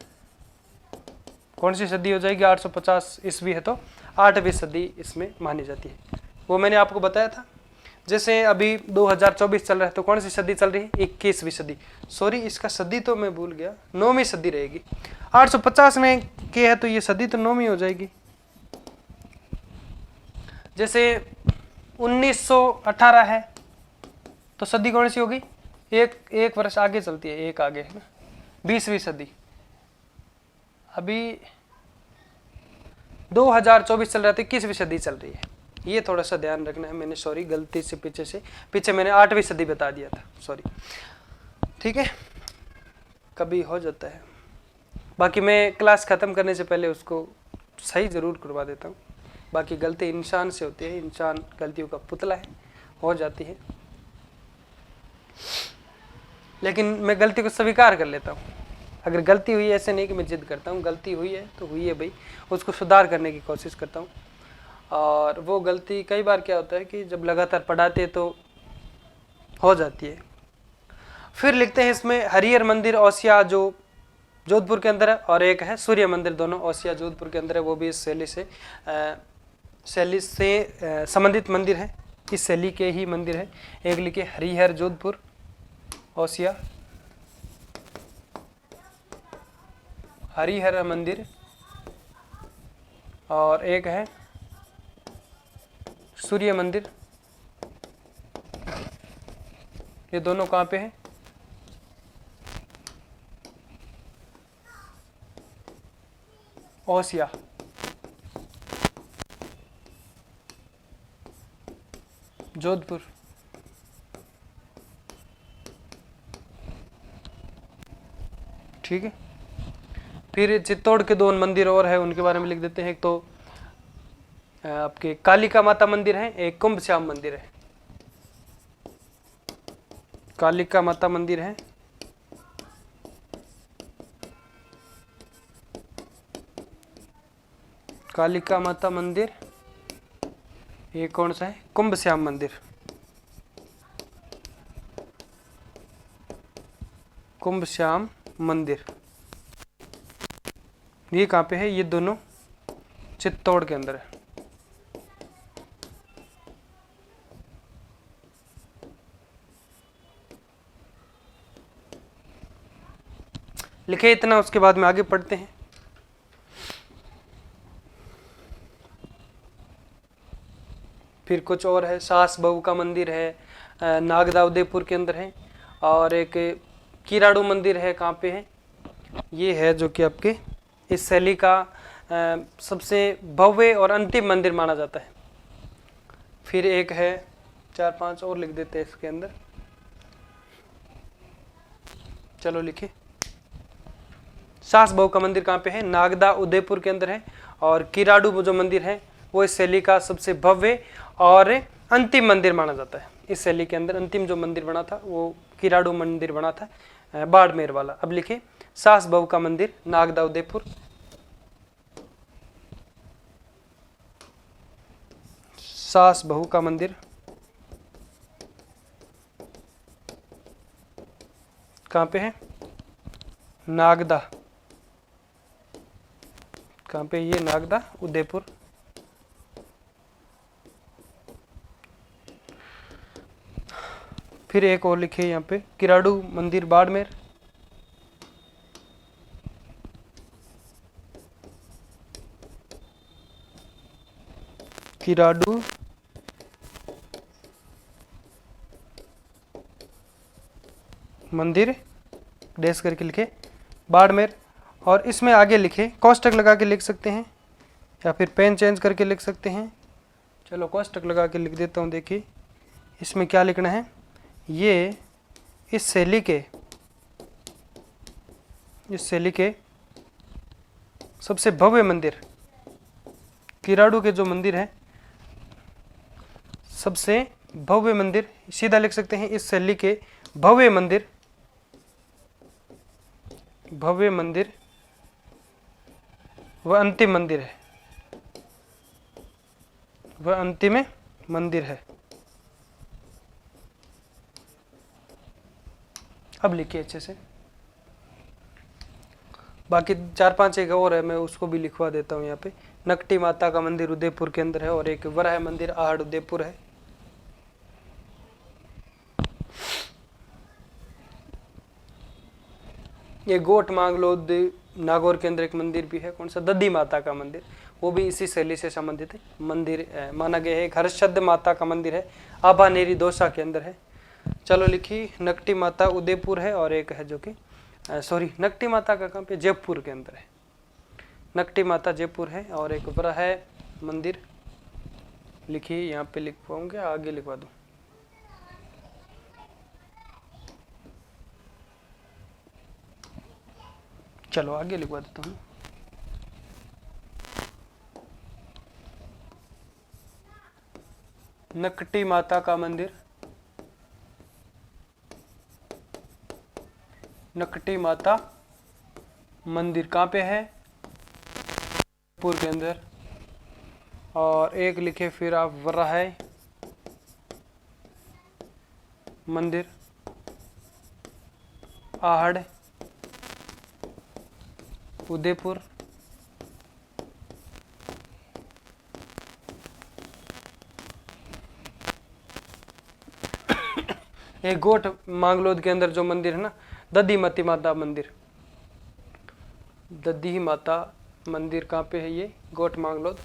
कौन सी सदी हो जाएगी? 850 ईस्वी है तो 8वीं सदी इसमें मानी जाती है। वो मैंने आपको बताया था। जैसे अभी 2024 चल रहा है तो कौन सी सदी चल रही है? 21वीं सदी। सॉरी, इसका सदी तो मैं भूल गया, 9वीं सदी रहेगी। 850 में के है तो ये सदी तो 9वीं हो जाएगी। जैसे 1918 है तो सदी कौन सी होगी? एक वर्ष आगे चलती है, एक आगे है ना, 20वीं सदी। अभी 2024 चल रहा है तो 21वीं सदी चल रही है। ये थोड़ा सा ध्यान रखना है। मैंने सॉरी गलती से पीछे मैंने 8वीं सदी बता दिया था, सॉरी। ठीक है, कभी हो जाता है। बाकी मैं क्लास ख़त्म करने से पहले उसको सही ज़रूर करवा देता हूँ। बाकी गलती इंसान से होती है, इंसान गलतियों का पुतला है, हो जाती है। लेकिन मैं गलती को स्वीकार कर लेता हूँ। अगर गलती हुई है, ऐसे नहीं कि मैं जिद करता हूँ, गलती हुई है तो हुई है भाई, उसको सुधार करने की कोशिश करता हूँ। और वो गलती कई बार क्या होता है कि जब लगातार पढ़ाते तो हो जाती है। फिर लिखते हैं इसमें हरिहर मंदिर ओसिया जो जोधपुर के अंदर है, और एक है सूर्य मंदिर, दोनों ओसिया जोधपुर के अंदर है। वो भी इस शैली से संबंधित मंदिर है, इस शैली के ही मंदिर है। एक लिखे हरिहर जोधपुर ओसिया, हरिहर मंदिर, और एक है सूर्य मंदिर। ये दोनों कहाँ पे हैं? ओसिया। जोधपुर। ठीक है, फिर चित्तौड़ के दो मंदिर और है, उनके बारे में लिख देते हैं। एक तो आपके कालिका माता मंदिर है, एक कुंभ श्याम मंदिर है। कालिका माता मंदिर है, कालिका माता मंदिर। ये कौन सा है? कुंभ श्याम मंदिर। कुंभ श्याम मंदिर ये कहाँ पे है? ये दोनों चित्तौड़ के अंदर है। लिखे इतना, उसके बाद में आगे पढ़ते हैं। फिर कुछ और है, सास बहू का मंदिर है, नागदा उदयपुर के अंदर है, और एक किराड़ू मंदिर है। कहाँ पे है? ये है जो कि आपके इस शैली का सबसे भव्य और अंतिम मंदिर माना जाता है। फिर एक है, 4-5 और लिख देते हैं इसके अंदर। चलो लिखे। सास बहू का मंदिर कहाँ पे है? नागदा उदयपुर के अंदर है। और किराड़ू जो मंदिर है वो इस शैली का सबसे भव्य और अंतिम मंदिर माना जाता है। इस शैली के अंदर अंतिम जो मंदिर बना था वो किराड़ू मंदिर बना था, बाड़मेर वाला। अब लिखे सास बहू का मंदिर, नागदा उदयपुर। सास बहू का मंदिर कहाँ पे है? नागदा। कहाँ पे? ये नागदा उदयपुर। फिर एक और लिखे यहाँ पे किराडू मंदिर बाड़मेर, किराडू मंदिर डैश करके लिखे बाड़मेर, और इसमें आगे लिखे, कोष्टक लगा के लिख सकते हैं या फिर पेन चेंज करके लिख सकते हैं। चलो कोष्टक लगा के लिख देता हूँ। देखिए इसमें क्या लिखना है, ये इस शैली के सबसे भव्य मंदिर, किराडू के जो मंदिर है सबसे भव्य मंदिर, सीधा लिख सकते हैं इस शैली के भव्य मंदिर वह अंतिम मंदिर है, वह अंतिम मंदिर है। अब लिखिए अच्छे से। बाकी 4-5 एक और है, मैं उसको भी लिखवा देता हूँ यहाँ पे। नकटी माता का मंदिर उदयपुर के अंदर है, और एक वराह मंदिर आहड़ उदयपुर है। ये गोट मांगलोद नागौर के अंदर एक मंदिर भी है, कौन सा, दद्दी माता का मंदिर, वो भी इसी शैली से संबंधित है मंदिर माना गया है। एक हर्षद माता का मंदिर है, आभानेरी दौसा के अंदर है। चलो लिखी, नकटी माता उदयपुर है, और एक है जो कि नकटी माता का कहाँ पे, जयपुर के अंदर है। नकटी माता जयपुर है, और एक वराह मंदिर लिखिए, यहाँ पे लिखवाऊंगे, आगे लिखवा दूँ। चलो आगे लिखवा देता हूँ। नकटी माता का मंदिर, नकटी माता मंदिर कहाँ पे है, जयपुर के अंदर। और एक लिखे फिर आप वराह मंदिर आहड़ उदयपुर। एक गोट मांगलोद के अंदर जो मंदिर है ना, दद्दी माता मंदिर, दद्दी माता मंदिर कहाँ पे है, ये गोट मांगलोद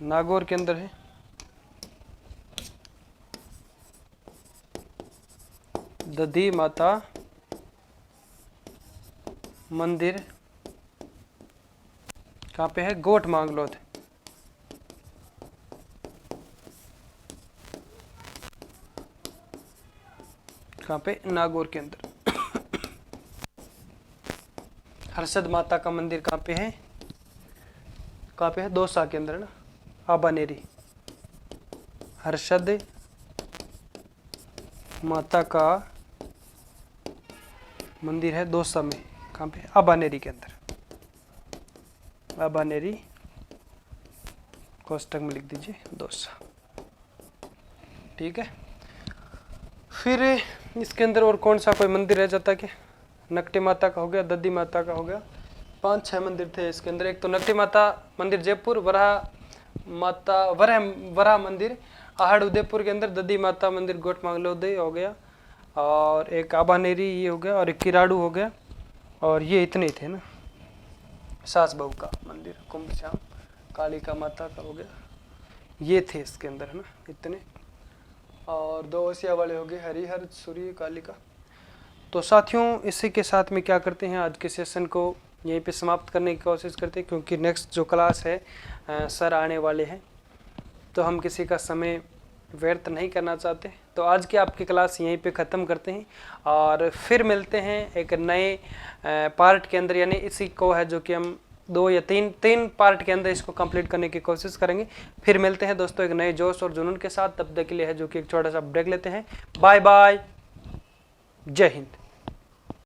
नागौर के अंदर है। दद्दी माता मंदिर कहाँ पे है, गोट मांगलोद। कहाँ पे, नागौर के अंदर। हर्षद माता का मंदिर कहाँ पे है, दौसा के अंदर ना, आभानेरी। हर्षद माता का मंदिर है दौसा में, कहाँ पे, आभानेरी के अंदर। आभानेरी कोष्टक में लिख दीजिए दौसा, ठीक है। फिर इसके अंदर और कौन सा कोई मंदिर रह जाता क्या, नकटी माता का हो गया, दद्दी माता का हो गया, 5-6 मंदिर थे इसके अंदर। एक तो नकटी माता मंदिर जयपुर, वराह मंदिर आहड़ उदयपुर के अंदर, दद्दी माता मंदिर गोट मांगलोद हो गया, और एक आभानेरी ये हो गया, और एक किराडू हो गया, और ये इतने थे ना। सास बहू का मंदिर कुंभश्याम, कालिका माता का हो गया, ये थे इसके अंदर है ना इतने, और 2 ओसिया वाले हो गए, हरिहर, सूर्य, कालिका। तो साथियों इसी के साथ में क्या करते हैं, आज के सेशन को यहीं पे समाप्त करने की कोशिश करते हैं, क्योंकि नेक्स्ट जो क्लास है सर आने वाले हैं, तो हम किसी का समय व्यर्थ नहीं करना चाहते। तो आज की आपकी क्लास यहीं पे ख़त्म करते हैं, और फिर मिलते हैं एक नए पार्ट के अंदर, यानी इसी को है जो कि हम 2 या 3 पार्ट के अंदर इसको कंप्लीट करने की कोशिश करेंगे। फिर मिलते हैं दोस्तों एक नए जोश और जुनून के साथ। तब तक के लिए है जो कि एक छोटा सा ब्रेक लेते हैं। बाय बाय, जय हिंद।